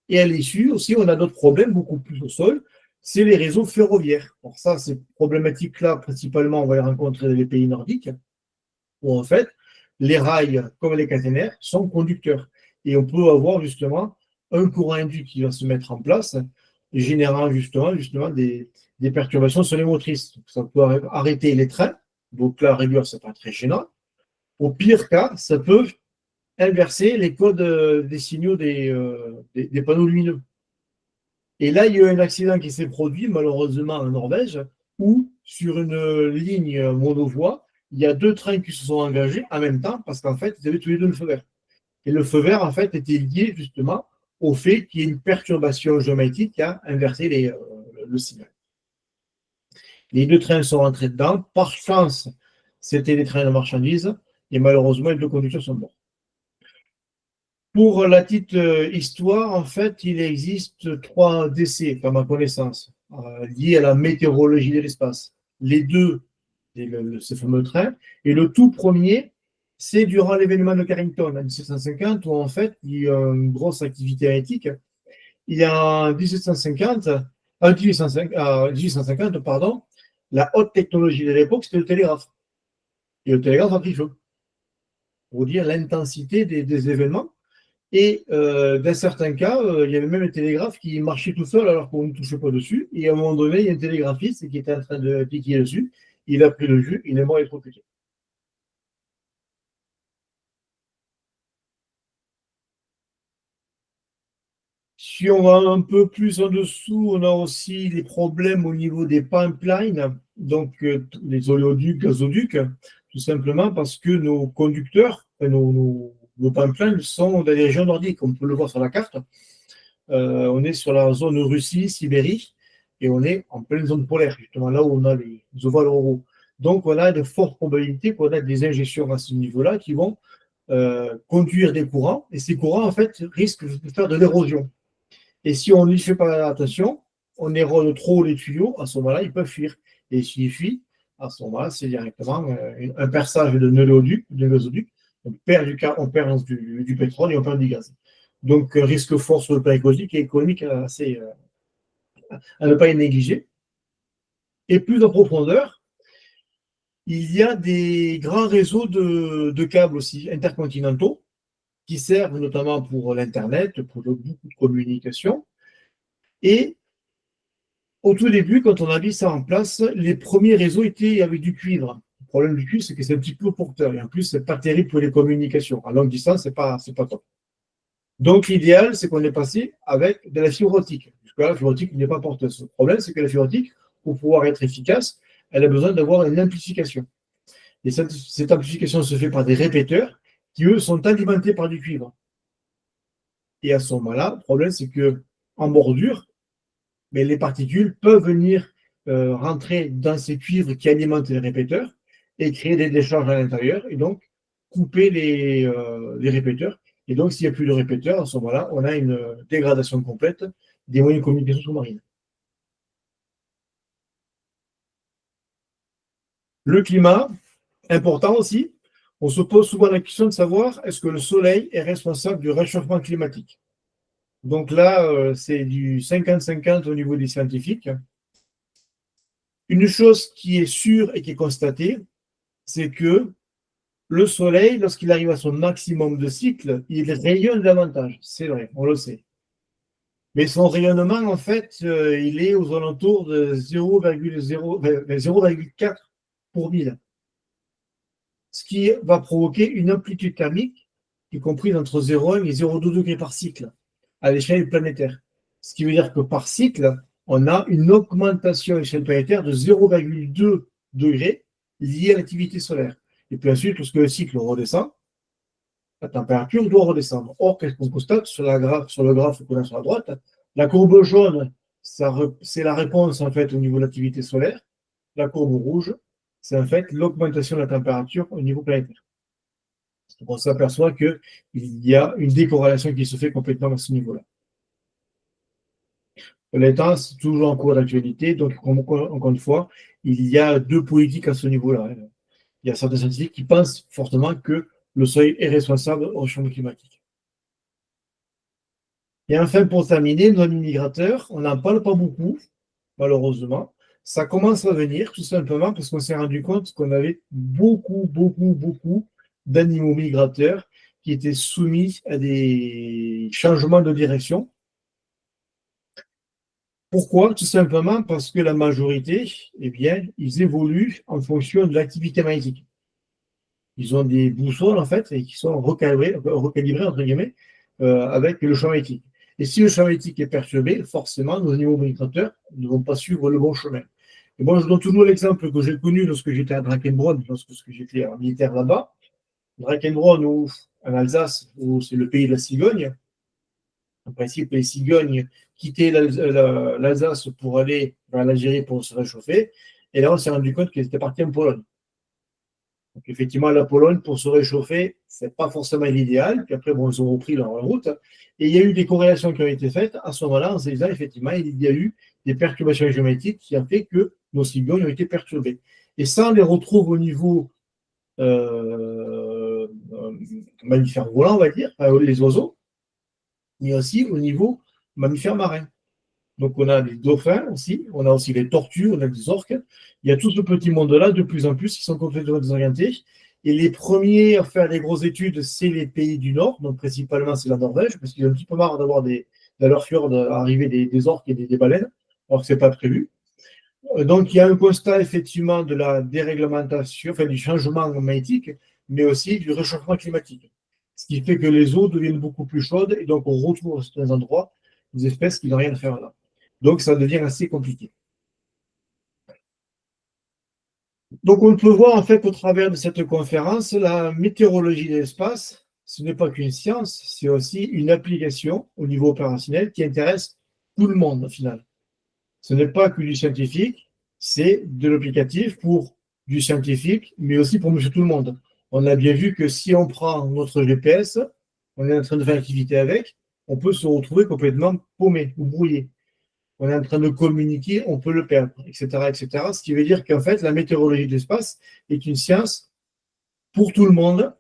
Et à l'issue aussi, on a d'autres problèmes beaucoup plus au sol, c'est les réseaux ferroviaires. Alors ça, ces problématiques-là, principalement, on va les rencontrer dans les pays nordiques, où en fait, les rails, comme les caténaires, sont conducteurs. Et on peut avoir justement un courant induit qui va se mettre en place, générant justement des perturbations sur les motrices. Donc, ça peut arrêter les trains, donc là, réduire, c'est pas très gênant. Au pire cas, ça peut inverser les codes des signaux des panneaux lumineux. Et là, il y a eu un accident qui s'est produit, malheureusement, en Norvège, où, sur une ligne monovoie, il y a deux trains qui se sont engagés en même temps, parce qu'en fait, ils avaient tous les deux le feu vert. Et le feu vert, en fait, était lié, justement, au fait qu'il y ait une perturbation géométrique qui a inversé le signal. Les deux trains sont rentrés dedans. Par chance, c'était des trains de marchandises, et malheureusement, les deux conducteurs sont morts. Pour la petite histoire, en fait, il existe 3 décès, à ma connaissance, liés à la météorologie de l'espace. Les deux, ce fameux train, et le tout premier, c'est durant l'événement de Carrington en 1750, où en fait, il y a une grosse activité aérotique. Il y a en 1850, pardon, la haute technologie de l'époque, c'était le télégraphe. Et le télégraphe a pris feu. Pour dire l'intensité des événements. Et dans certains cas, il y avait même un télégraphe qui marchait tout seul alors qu'on ne touchait pas dessus. Et à un moment donné, il y a un télégraphiste qui était en train de piquer dessus. Il a pris le jus, il est mort électrocuté. Si on va un peu plus en dessous, on a aussi des problèmes au niveau des pipelines, donc les oléoducs, gazoducs, tout simplement parce que nos conducteurs, nos pipelines sont dans les régions nordiques, on peut le voir sur la carte. On est sur la zone Russie, Sibérie, et on est en pleine zone polaire, justement là où on a les ovales oraux. Donc, on a de fortes probabilités qu'on ait des injections à ce niveau-là qui vont conduire des courants, et ces courants, en fait, risquent de faire de l'érosion. Et si on n'y fait pas attention, on érode trop les tuyaux, à ce moment-là, ils peuvent fuir. Et s'ils fuient, à ce moment-là, c'est directement un perçage de oléoduc, de gazoduc. On perd du pétrole et on perd du gaz. Donc, un risque fort sur le plan écologique et économique assez à ne pas y négliger. Et plus en profondeur, il y a des grands réseaux de câbles aussi intercontinentaux qui servent notamment pour l'Internet, pour beaucoup de communications. Et au tout début, quand on a mis ça en place, les premiers réseaux étaient avec du cuivre. Le problème du cuivre, c'est que c'est un petit peu porteur. Et en plus, ce n'est pas terrible pour les communications. À longue distance, ce n'est pas top. Donc, l'idéal, c'est qu'on est passé avec de la fibre optique. Jusque-là, la fibre optique n'est pas porteuse. Le problème, c'est que la fibre optique, pour pouvoir être efficace, elle a besoin d'avoir une amplification. Et cette amplification se fait par des répéteurs qui, eux, sont alimentés par du cuivre. Et à ce moment-là, le problème, c'est qu'en bordure, mais les particules peuvent venir rentrer dans ces cuivres qui alimentent les répéteurs et créer des décharges à l'intérieur et donc couper les répéteurs. Et donc, s'il n'y a plus de répéteurs, à ce moment-là, on a une dégradation complète des moyens de communication sous-marine. Le climat, important aussi. On se pose souvent la question de savoir est-ce que le Soleil est responsable du réchauffement climatique. Donc là, c'est du 50-50 au niveau des scientifiques. Une chose qui est sûre et qui est constatée, c'est que le Soleil, lorsqu'il arrive à son maximum de cycle, il rayonne davantage. C'est vrai, on le sait. Mais son rayonnement, en fait, il est aux alentours de 0,4 pour 1000. Ce qui va provoquer une amplitude thermique qui est comprise entre 0,1 et 0,2 degrés par cycle à l'échelle planétaire. Ce qui veut dire que par cycle, on a une augmentation à l'échelle planétaire de 0,2 degrés liée à l'activité solaire. Et puis ensuite, lorsque le cycle redescend, la température doit redescendre. Or, qu'est-ce qu'on constate sur le graphe qu'on a sur la droite? La courbe jaune, c'est la réponse en fait au niveau de l'activité solaire. La courbe rouge, c'est en fait l'augmentation de la température au niveau planétaire. Donc on s'aperçoit qu'il y a une décorrélation qui se fait complètement à ce niveau-là. L'état, c'est toujours en cours d'actualité, donc encore une fois, il y a deux politiques à ce niveau-là. Il y a certains scientifiques qui pensent fortement que le Soleil est responsable au changement climatique. Et enfin, pour terminer, nos migrateurs, on n'en parle pas beaucoup, malheureusement. Ça commence à venir, tout simplement, parce qu'on s'est rendu compte qu'on avait beaucoup d'animaux migrateurs qui étaient soumis à des changements de direction. Pourquoi? Tout simplement parce que la majorité, eh bien, ils évoluent en fonction de l'activité magnétique. Ils ont des boussoles, en fait, et qui sont recalibrées entre guillemets, avec le champ magnétique. Et si le champ magnétique est perturbé, forcément, nos animaux migrateurs ne vont pas suivre le bon chemin. Et moi, je donne toujours l'exemple que j'ai connu lorsque j'étais à Drakenbronn, lorsque j'étais en militaire là-bas. Drakenbronn, en Alsace, où c'est le pays de la cigogne. En principe, les cigognes quittaient l'Alsace pour aller vers l'Algérie pour se réchauffer. Et là, on s'est rendu compte qu'ils étaient partis en Pologne. Donc, effectivement, la Pologne, pour se réchauffer, ce n'est pas forcément l'idéal. Puis après, bon, ils ont repris leur route. Et il y a eu des corrélations qui ont été faites à ce moment-là en se disant, effectivement, il y a eu des perturbations géométriques qui ont fait que nos cigognes ont été perturbées. Et ça, on les retrouve au niveau mammifères volants, on va dire, les oiseaux, mais aussi au niveau mammifères marins. Donc, on a des dauphins aussi, on a aussi les tortues, on a des orques. Il y a tout ce petit monde-là, de plus en plus, qui sont complètement désorientés. Et les premiers à faire des grosses études, c'est les pays du Nord, donc principalement c'est la Norvège, parce qu'ils ont un petit peu marre d'avoir dans leur fjord arriver des orques et des baleines, alors que ce n'est pas prévu. Donc, il y a un constat effectivement de la déréglementation, enfin du changement magnétique, mais aussi du réchauffement climatique. Ce qui fait que les eaux deviennent beaucoup plus chaudes et donc on retrouve à certains endroits des espèces qui n'ont rien à faire là. Donc, ça devient assez compliqué. Donc, on peut voir en fait au travers de cette conférence, la météorologie de l'espace, ce n'est pas qu'une science, c'est aussi une application au niveau opérationnel qui intéresse tout le monde au final. Ce n'est pas que du scientifique, c'est de l'applicatif pour du scientifique, mais aussi pour monsieur tout le monde. On a bien vu que si on prend notre GPS, on est en train de faire l'activité avec, on peut se retrouver complètement paumé ou brouillé. On est en train de communiquer, on peut le perdre, etc., etc. Ce qui veut dire qu'en fait, la météorologie de l'espace est une science pour tout le monde.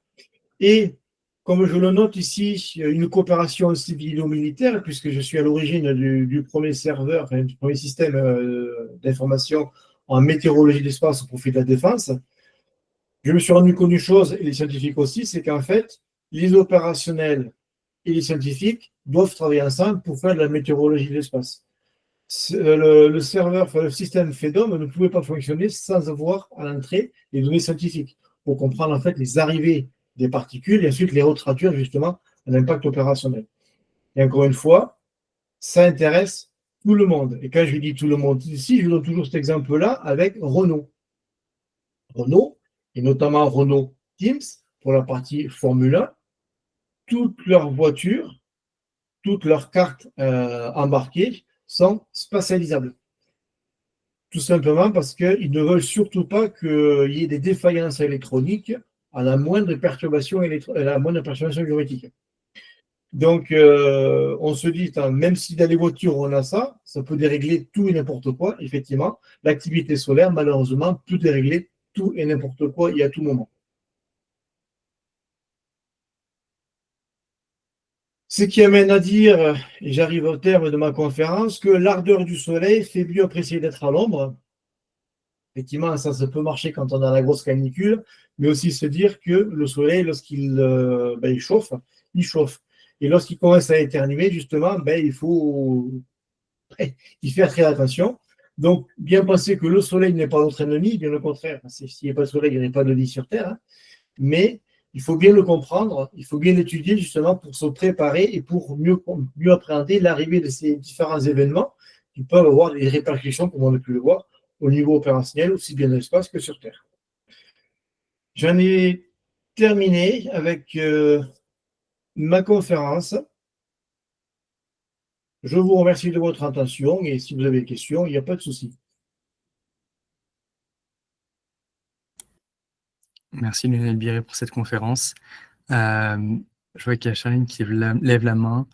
Et comme je le note ici, une coopération civilo-militaire, puisque je suis à l'origine du premier serveur, enfin, du premier système d'information en météorologie de l'espace au profit de la défense. Je me suis rendu compte d'une chose, et les scientifiques aussi, c'est qu'en fait, les opérationnels et les scientifiques doivent travailler ensemble pour faire de la météorologie de l'espace. Le serveur, enfin, le système FEDOM ne pouvait pas fonctionner sans avoir à l'entrée les données scientifiques pour comprendre en fait les arrivées des particules et ensuite les retraduire justement à impact opérationnel. Et encore une fois, ça intéresse tout le monde. Et quand je dis tout le monde ici, je donne toujours cet exemple-là avec Renault. Renault, et notamment Renault Teams, pour la partie Formule 1, toutes leurs voitures, toutes leurs cartes embarquées sont spatialisables. Tout simplement parce qu'ils ne veulent surtout pas qu'il y ait des défaillances électroniques à la moindre perturbation géométrique. Donc, on se dit, même si dans les voitures on a ça, ça peut dérégler tout et n'importe quoi. Effectivement, l'activité solaire, malheureusement, tout est réglé, tout et n'importe quoi et à tout moment. Ce qui amène à dire, et j'arrive au terme de ma conférence, que l'ardeur du soleil fait mieux apprécier d'être à l'ombre. Effectivement, ça peut marcher quand on a la grosse canicule, mais aussi se dire que le soleil, lorsqu'il il chauffe, il chauffe. Et lorsqu'il commence à éternuer, justement, il faut y faire très attention. Donc, bien penser que le soleil n'est pas notre ennemi, bien au contraire. S'il n'y a pas de soleil, il n'y aurait pas de vie sur Terre. Hein. Mais il faut bien le comprendre, il faut bien l'étudier justement pour se préparer et pour mieux appréhender l'arrivée de ces différents événements qui peuvent avoir des répercussions, comme on a pu le voir, au niveau opérationnel, aussi bien dans l'espace que sur Terre. J'en ai terminé avec ma conférence. Je vous remercie de votre attention et si vous avez des questions, il n'y a pas de souci. Merci Lionel Biret pour cette conférence. Je vois qu'il y a Charline qui lève la main.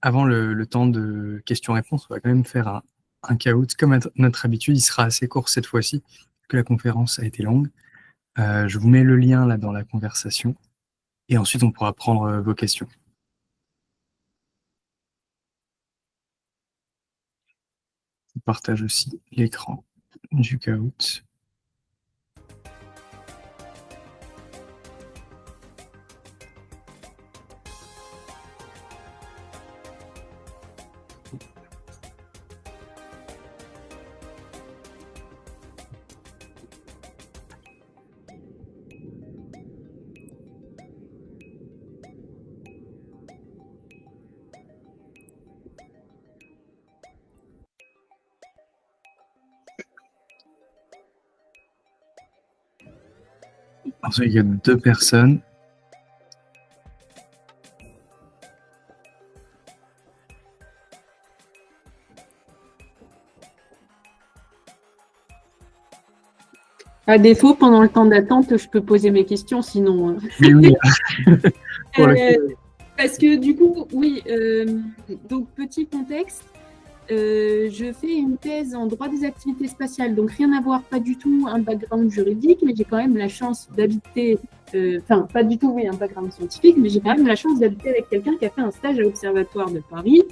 Avant le temps de questions-réponses, on va quand même faire un caout. Comme à notre habitude, il sera assez court cette fois-ci, que la conférence a été longue. Je vous mets le lien là dans la conversation et ensuite on pourra prendre vos questions. Je partage aussi l'écran du caout. Ensuite, il y a 2 personnes. À défaut, pendant le temps d'attente, je peux poser mes questions, sinon. Oui. Parce que du coup, oui, donc petit contexte, je fais une thèse en droit des activités spatiales, donc rien à voir, pas du tout un background juridique, mais j'ai quand même la chance d'habiter, pas du tout, oui, un background scientifique, mais j'ai quand même la chance d'habiter avec quelqu'un qui a fait un stage à l'Observatoire de Paris,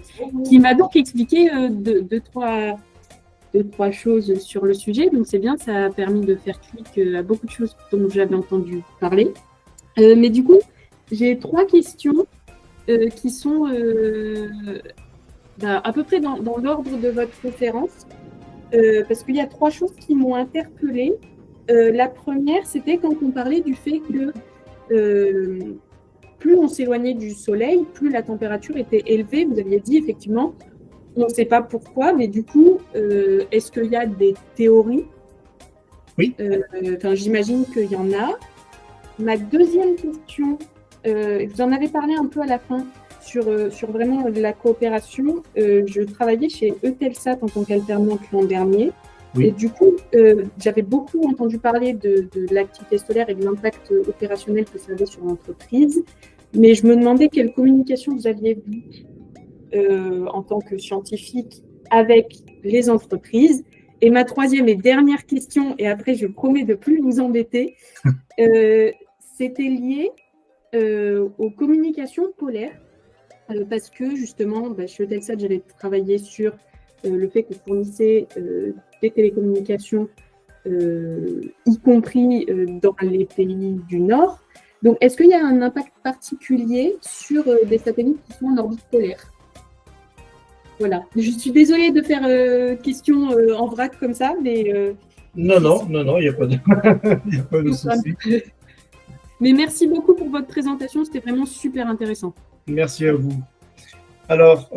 qui m'a donc expliqué deux, trois choses sur le sujet, donc c'est bien, ça a permis de faire clic à beaucoup de choses dont j'avais entendu parler. Mais du coup, j'ai 3 questions qui sont à peu près dans l'ordre de votre conférence, parce qu'il y a 3 choses qui m'ont interpellée. La première, c'était quand on parlait du fait que plus on s'éloignait du soleil, plus la température était élevée. Vous aviez dit effectivement, on ne sait pas pourquoi, mais du coup, est-ce qu'il y a des théories? Oui. J'imagine qu'il y en a. Ma deuxième question, vous en avez parlé un peu à la fin, sur vraiment la coopération. Je travaillais chez Eutelsat en tant qu'alternante l'an dernier. Oui. Et du coup, j'avais beaucoup entendu parler de l'activité solaire et de l'impact opérationnel que ça avait sur l'entreprise. Mais je me demandais quelle communication vous aviez vue en tant que scientifique avec les entreprises. Et ma troisième et dernière question, et après je promets de ne plus vous embêter, c'était lié aux communications polaires. Parce que justement, chez Eutelsat, j'avais travaillé sur le fait qu'on fournissait des télécommunications, y compris dans les pays du Nord. Donc, est-ce qu'il y a un impact particulier sur des satellites qui sont en orbite polaire? Voilà. Je suis désolée de faire question en vrac comme ça, mais... Non, il n'y a pas de souci. Mais merci beaucoup pour votre présentation, c'était vraiment super intéressant. Merci à vous. Alors,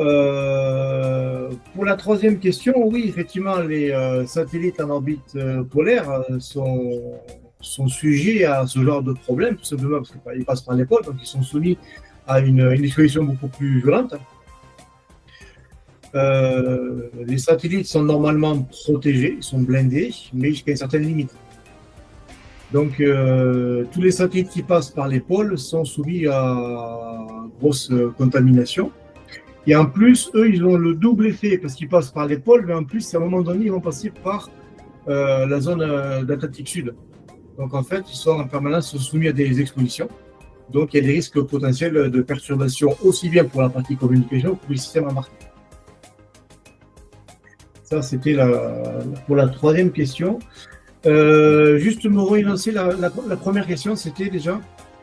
pour la troisième question, oui, effectivement, les satellites en orbite polaire sont sujets à ce genre de problème, tout simplement parce qu'ils passent par les pôles, donc ils sont soumis à une exposition beaucoup plus violente. Les satellites sont normalement protégés, ils sont blindés, mais jusqu'à une certaine limite. Donc, tous les satellites qui passent par les pôles sont soumis à grosse contamination. Et en plus, eux, ils ont le double effet, parce qu'ils passent par les pôles, mais en plus, à un moment donné, ils vont passer par la zone d'Atlantique Sud. Donc, en fait, ils sont en permanence soumis à des expositions. Donc, il y a des risques potentiels de perturbation aussi bien pour la partie communication que pour le système embarqué. Ça, c'était pour la troisième question. Juste me relancer la première question, c'était déjà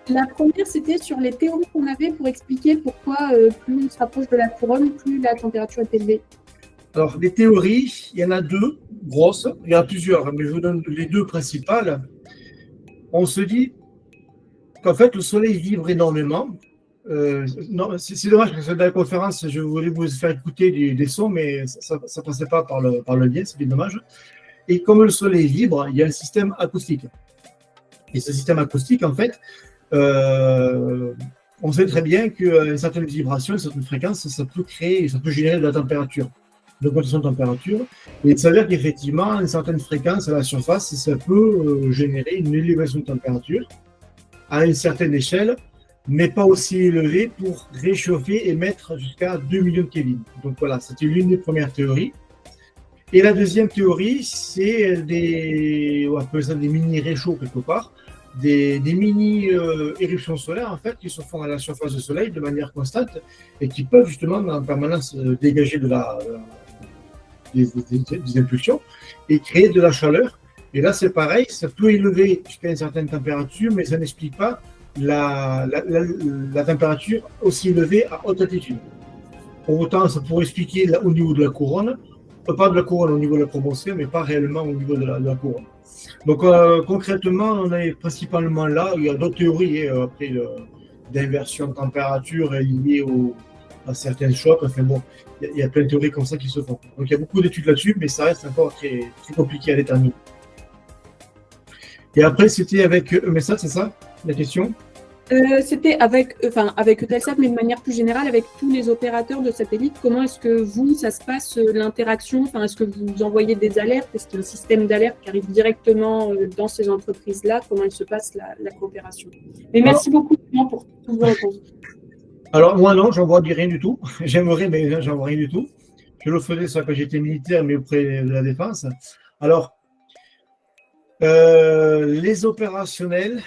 La première, c'était sur les théories qu'on avait pour expliquer pourquoi plus on se rapproche de la couronne, plus la température est élevée. Alors, les théories, il y en a deux grosses, il y en a plusieurs, mais je vous donne les deux principales. On se dit qu'en fait, le Soleil vibre énormément. Non, c'est dommage que dans la conférence, je voulais vous faire écouter des sons, mais ça ne passait pas par le lien, c'est bien dommage. Et comme le Soleil vibre, il y a un système acoustique. Et ce système acoustique, en fait, on sait très bien qu'une certaine vibration, une certaine fréquence, ça peut générer de la température, de l'augmentation de température. Et il s'avère qu'effectivement, une certaine fréquence à la surface, ça peut générer une élévation de température à une certaine échelle, mais pas aussi élevée pour réchauffer et mettre jusqu'à 2 millions de Kelvin. Donc voilà, c'était l'une des premières théories. Et la deuxième théorie, c'est on appelle ça des mini-réchauds quelque part, des mini-éruptions solaires en fait, qui se font à la surface du Soleil de manière constante et qui peuvent justement en permanence dégager des impulsions et créer de la chaleur. Et là, c'est pareil, ça peut élever jusqu'à une certaine température, mais ça n'explique pas la température aussi élevée à haute altitude. Pour autant, ça pourrait expliquer au niveau de la couronne, pas de la couronne au niveau de la troposphère, mais pas réellement au niveau de la couronne. Donc concrètement, on est principalement là. Il y a d'autres théories après d'inversion de température liée à certains chocs. Enfin bon, il y a plein de théories comme ça qui se font. Donc il y a beaucoup d'études là-dessus, mais ça reste encore très, très compliqué à déterminer. Et après, c'était avec EUMETSAT, c'est ça la question? C'était avec Eutelsat, mais de manière plus générale, avec tous les opérateurs de satellites. Comment est-ce que ça se passe l'interaction? Est-ce que vous envoyez des alertes? Est-ce qu'il y a un système d'alerte qui arrive directement dans ces entreprises-là? Comment il se passe la coopération? Mais merci beaucoup pour toutes vos réponses. Alors, moi, non, j'envoie rien du tout. J'aimerais, mais j'envoie rien du tout. Je le faisais ça quand j'étais militaire, mais auprès de la défense. Alors, les opérationnels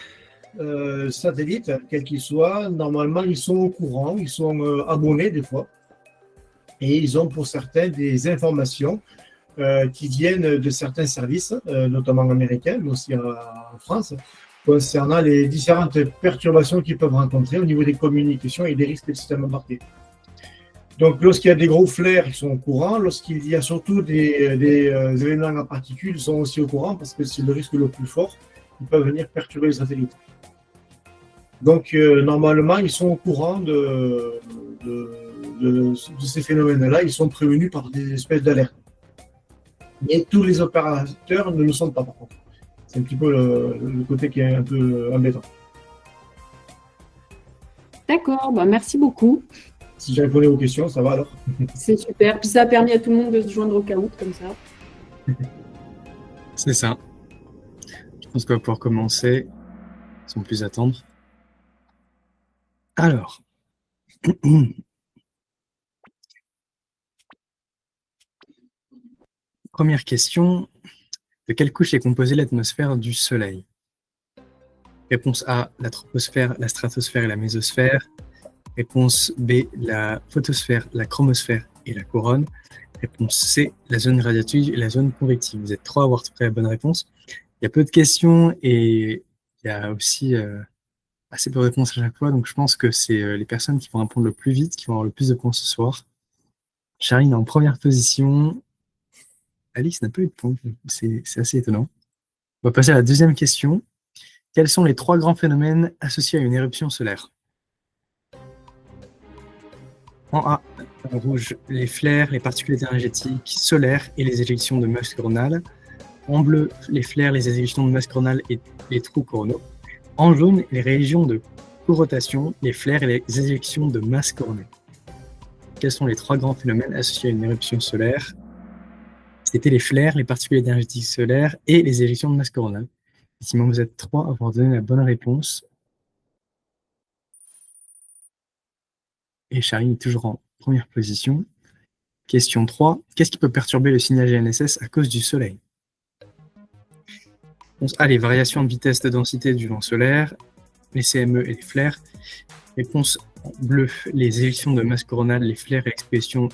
satellites, quels qu'ils soient, normalement, ils sont au courant, ils sont abonnés des fois, et ils ont pour certains des informations qui viennent de certains services, notamment américains, mais aussi en France, concernant les différentes perturbations qu'ils peuvent rencontrer au niveau des communications et des risques du système embarqué. Donc, lorsqu'il y a des gros flares, ils sont au courant. Lorsqu'il y a surtout des événements en particules, ils sont aussi au courant parce que c'est le risque le plus fort. Ils peuvent venir perturber les satellites. Donc, normalement, ils sont au courant de ces phénomènes-là. Ils sont prévenus par des espèces d'alertes. Mais tous les opérateurs ne le sont pas, par contre. C'est un petit peu le côté qui est un peu embêtant. D'accord, merci beaucoup. Si j'ai répondu aux questions, ça va alors? C'est super. Puis ça a permis à tout le monde de se joindre au Kahoot comme ça. C'est ça. Je pense qu'on va pouvoir commencer sans plus attendre. Alors. Première question. De quelle couche est composée l'atmosphère du Soleil? Réponse A, la troposphère, la stratosphère et la mésosphère. Réponse B, la photosphère, la chromosphère et la couronne. Réponse C, la zone radiative et la zone convective. Vous êtes 3 à avoir trouvé la bonne réponse. Il y a peu de questions et il y a aussi assez peu de réponses à chaque fois. Donc je pense que c'est les personnes qui vont répondre le plus vite qui vont avoir le plus de points ce soir. Charline est en première position. Alix n'a pas eu de points. C'est assez étonnant. On va passer à la deuxième question. Quels sont les 3 grands phénomènes associés à une éruption solaire? En A, en rouge, les flares, les particules énergétiques solaires et les éjections de masse coronale. En bleu, les flares, les éjections de masse coronale et les trous coronaux. En jaune, les régions de corotation, les flares et les éjections de masse coronale. Quels sont les 3 grands phénomènes associés à une éruption solaire? C'était les flares, les particules énergétiques solaires et les éjections de masse coronale. Effectivement, vous êtes 3 à avoir donné la bonne réponse. Et Charline est toujours en première position. Question 3. Qu'est-ce qui peut perturber le signal GNSS à cause du Soleil? Réponse A, les variations de vitesse de densité du vent solaire. les CME et les flares. Réponse bleue, les éjections de masse coronale, les flares et l'exposition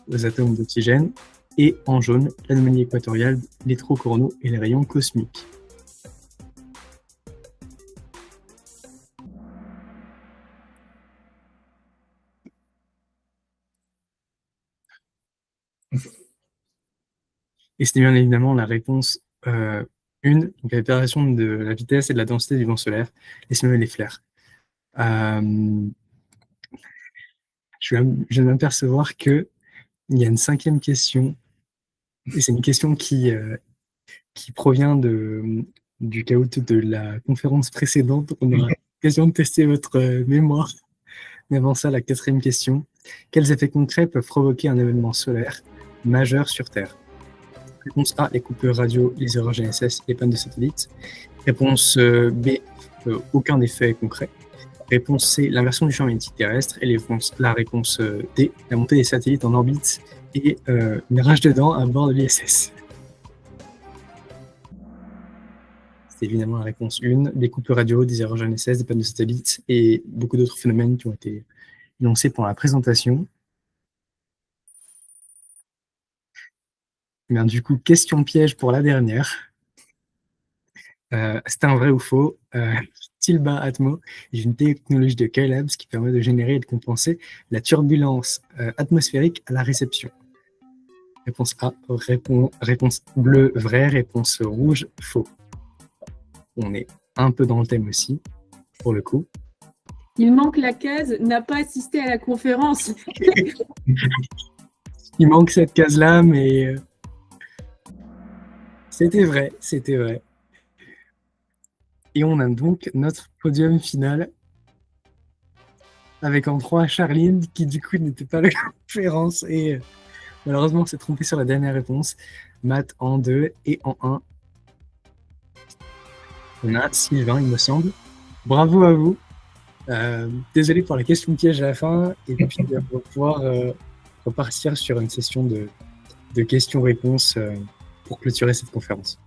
aux atomes d'oxygène. Et en jaune, l'anomalie équatoriale, les trous coronaux et les rayons cosmiques. Et c'est bien évidemment la réponse 1, donc la variation de la vitesse et de la densité du vent solaire, les CME et les flares. Je viens de m'apercevoir qu'il y a une 5e question, et c'est une question qui provient du caout de la conférence précédente. On aura l'occasion de tester votre mémoire. Mais avant ça, la 4e question. Quels effets concrets peuvent provoquer un événement solaire majeur sur Terre? Réponse A, les coupures radio, les erreurs GNSS, les pannes de satellites. Réponse B, aucun effet concret. Réponse C, l'inversion du champ magnétique terrestre. Et la réponse D, la montée des satellites en orbite et une rage dedans à bord de l'ISS. C'est évidemment la réponse 1, des coupures radio, des erreurs GNSS, des pannes de satellites et beaucoup d'autres phénomènes qui ont été énoncés pendant la présentation. Bien, du coup, question piège pour la dernière. C'est un vrai ou faux. Tilba Atmo est une technologie de Skylab qui permet de générer et de compenser la turbulence atmosphérique à la réception. Réponse A, réponse bleue, vrai. Réponse rouge, faux. On est un peu dans le thème aussi, pour le coup. Il manque la case, n'a pas assisté à la conférence. Il manque cette case-là, mais c'était vrai, c'était vrai. Et on a donc notre podium final avec en 3 Charline qui du coup n'était pas à la conférence et malheureusement s'est trompée sur la dernière réponse. Matt en 2 et en 1. On a Sylvain, il me semble. Bravo à vous. Désolé pour la question piège à la fin. Et puis on va pouvoir repartir sur une session de questions-réponses pour clôturer cette conférence.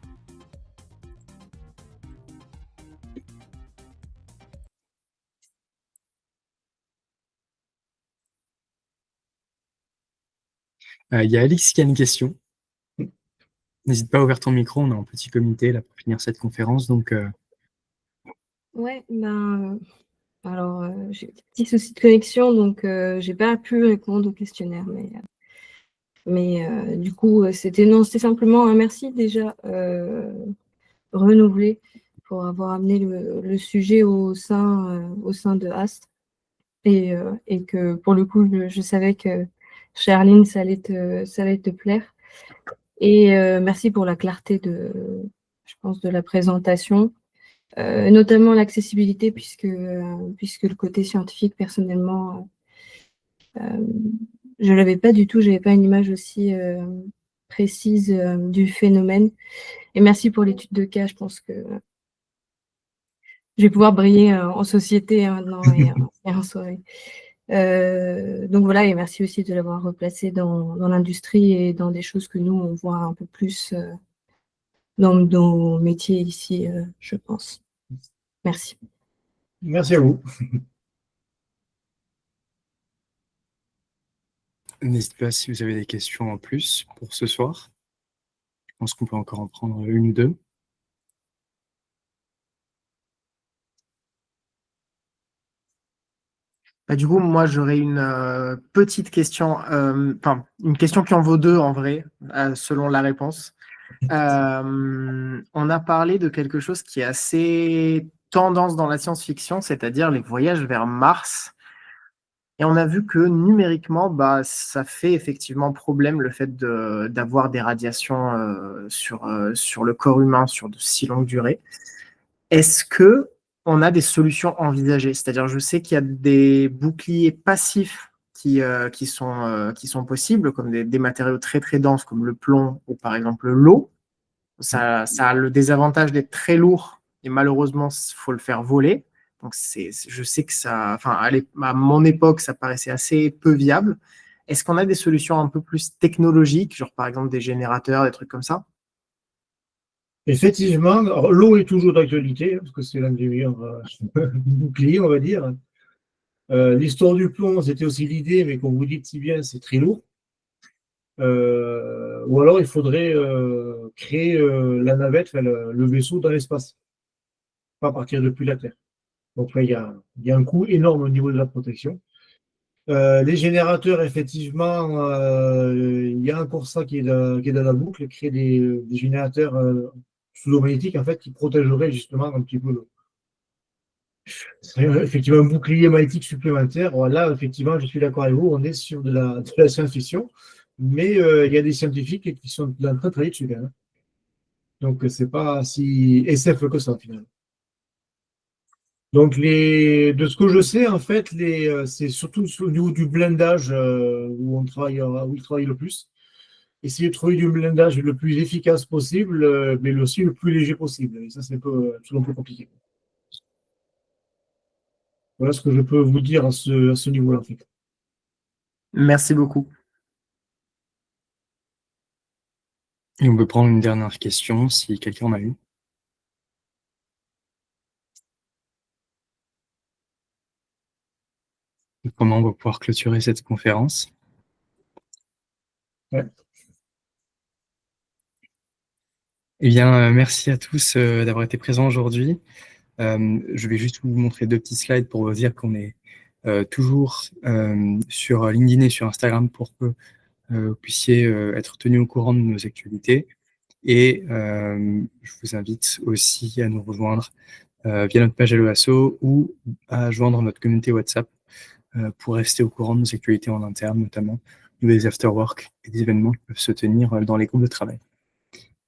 Il y a Alix qui a une question. N'hésite pas à ouvrir ton micro, on est en petit comité là, pour finir cette conférence. Donc, Ouais, alors j'ai des petits soucis de connexion, donc j'ai pas pu répondre au questionnaire. Mais du coup, c'était simplement un merci déjà renouvelé pour avoir amené le sujet au sein de Astre. Et que pour le coup, je savais que Charline, ça allait te plaire. Et merci pour la clarté je pense, de la présentation, notamment l'accessibilité, puisque le côté scientifique, personnellement, je ne l'avais pas du tout. Je n'avais pas une image aussi précise du phénomène. Et merci pour l'étude de cas. Je pense que je vais pouvoir briller en société maintenant et en soirée. Donc voilà, et merci aussi de l'avoir replacé dans l'industrie et dans des choses que nous, on voit un peu plus dans nos métiers ici, je pense. Merci. Merci à vous. N'hésitez pas si vous avez des questions en plus pour ce soir. Je pense qu'on peut encore en prendre une ou deux. Du coup, moi, j'aurais une petite question, une question qui en vaut deux en vrai, selon la réponse. On a parlé de quelque chose qui est assez tendance dans la science-fiction, c'est-à-dire les voyages vers Mars. Et on a vu que numériquement, ça fait effectivement problème le fait d'avoir des radiations sur le corps humain sur de si longues durées. Est-ce que on a des solutions envisagées? C'est-à-dire, je sais qu'il y a des boucliers passifs qui sont possibles, comme des matériaux très très denses comme le plomb ou par exemple l'eau. Ça a le désavantage d'être très lourd et malheureusement, il faut le faire voler. Donc, je sais que à mon époque, ça paraissait assez peu viable. Est-ce qu'on a des solutions un peu plus technologiques, genre par exemple des générateurs, des trucs comme ça? Effectivement, alors, l'eau est toujours d'actualité, hein, parce que c'est l'un des meilleurs boucliers, on va dire. L'histoire du plomb, c'était aussi l'idée, mais comme vous dites si bien, c'est très lourd. Ou alors il faudrait créer la navette, enfin, le vaisseau dans l'espace, pas partir depuis la Terre. Donc là, il y a un coût énorme au niveau de la protection. Les générateurs, effectivement, il y a encore ça qui est dans la boucle, créer des générateurs pseudo-magnétiques en fait, qui protégeraient justement un petit peu effectivement un bouclier magnétique supplémentaire. Voilà, effectivement, je suis d'accord avec vous, on est sur de la science-fiction, mais il y a des scientifiques qui sont en train de travailler dessus quand même. Donc, c'est pas si SF que ça, finalement. Donc, de ce que je sais, en fait, c'est surtout au niveau du blindage où il travaille le plus. Essayer de trouver du blindage le plus efficace possible, mais aussi le plus léger possible. Et ça, c'est un peu compliqué. Voilà ce que je peux vous dire à ce niveau-là, en fait. Merci beaucoup. Et on peut prendre une dernière question si quelqu'un en a une. Comment on va pouvoir clôturer cette conférence? Ouais. Eh bien, merci à tous d'avoir été présents aujourd'hui. Je vais juste vous montrer 2 petits slides pour vous dire qu'on est toujours sur LinkedIn et sur Instagram pour que vous puissiez être tenu au courant de nos actualités. Et je vous invite aussi à nous rejoindre via notre page LEASSO ou à joindre notre communauté WhatsApp pour rester au courant de nos actualités en interne, notamment des afterwork et des événements qui peuvent se tenir dans les groupes de travail.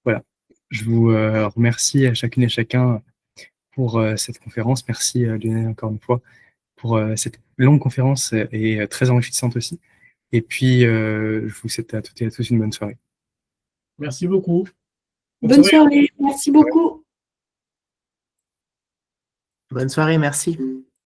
Voilà. Je vous remercie à chacune et chacun pour cette conférence. Merci Lionel encore une fois pour cette longue conférence et très enrichissante aussi. Et puis, je vous souhaite à toutes et à tous une bonne soirée. Merci beaucoup. Bonne soirée. Merci beaucoup. Bonne soirée, merci.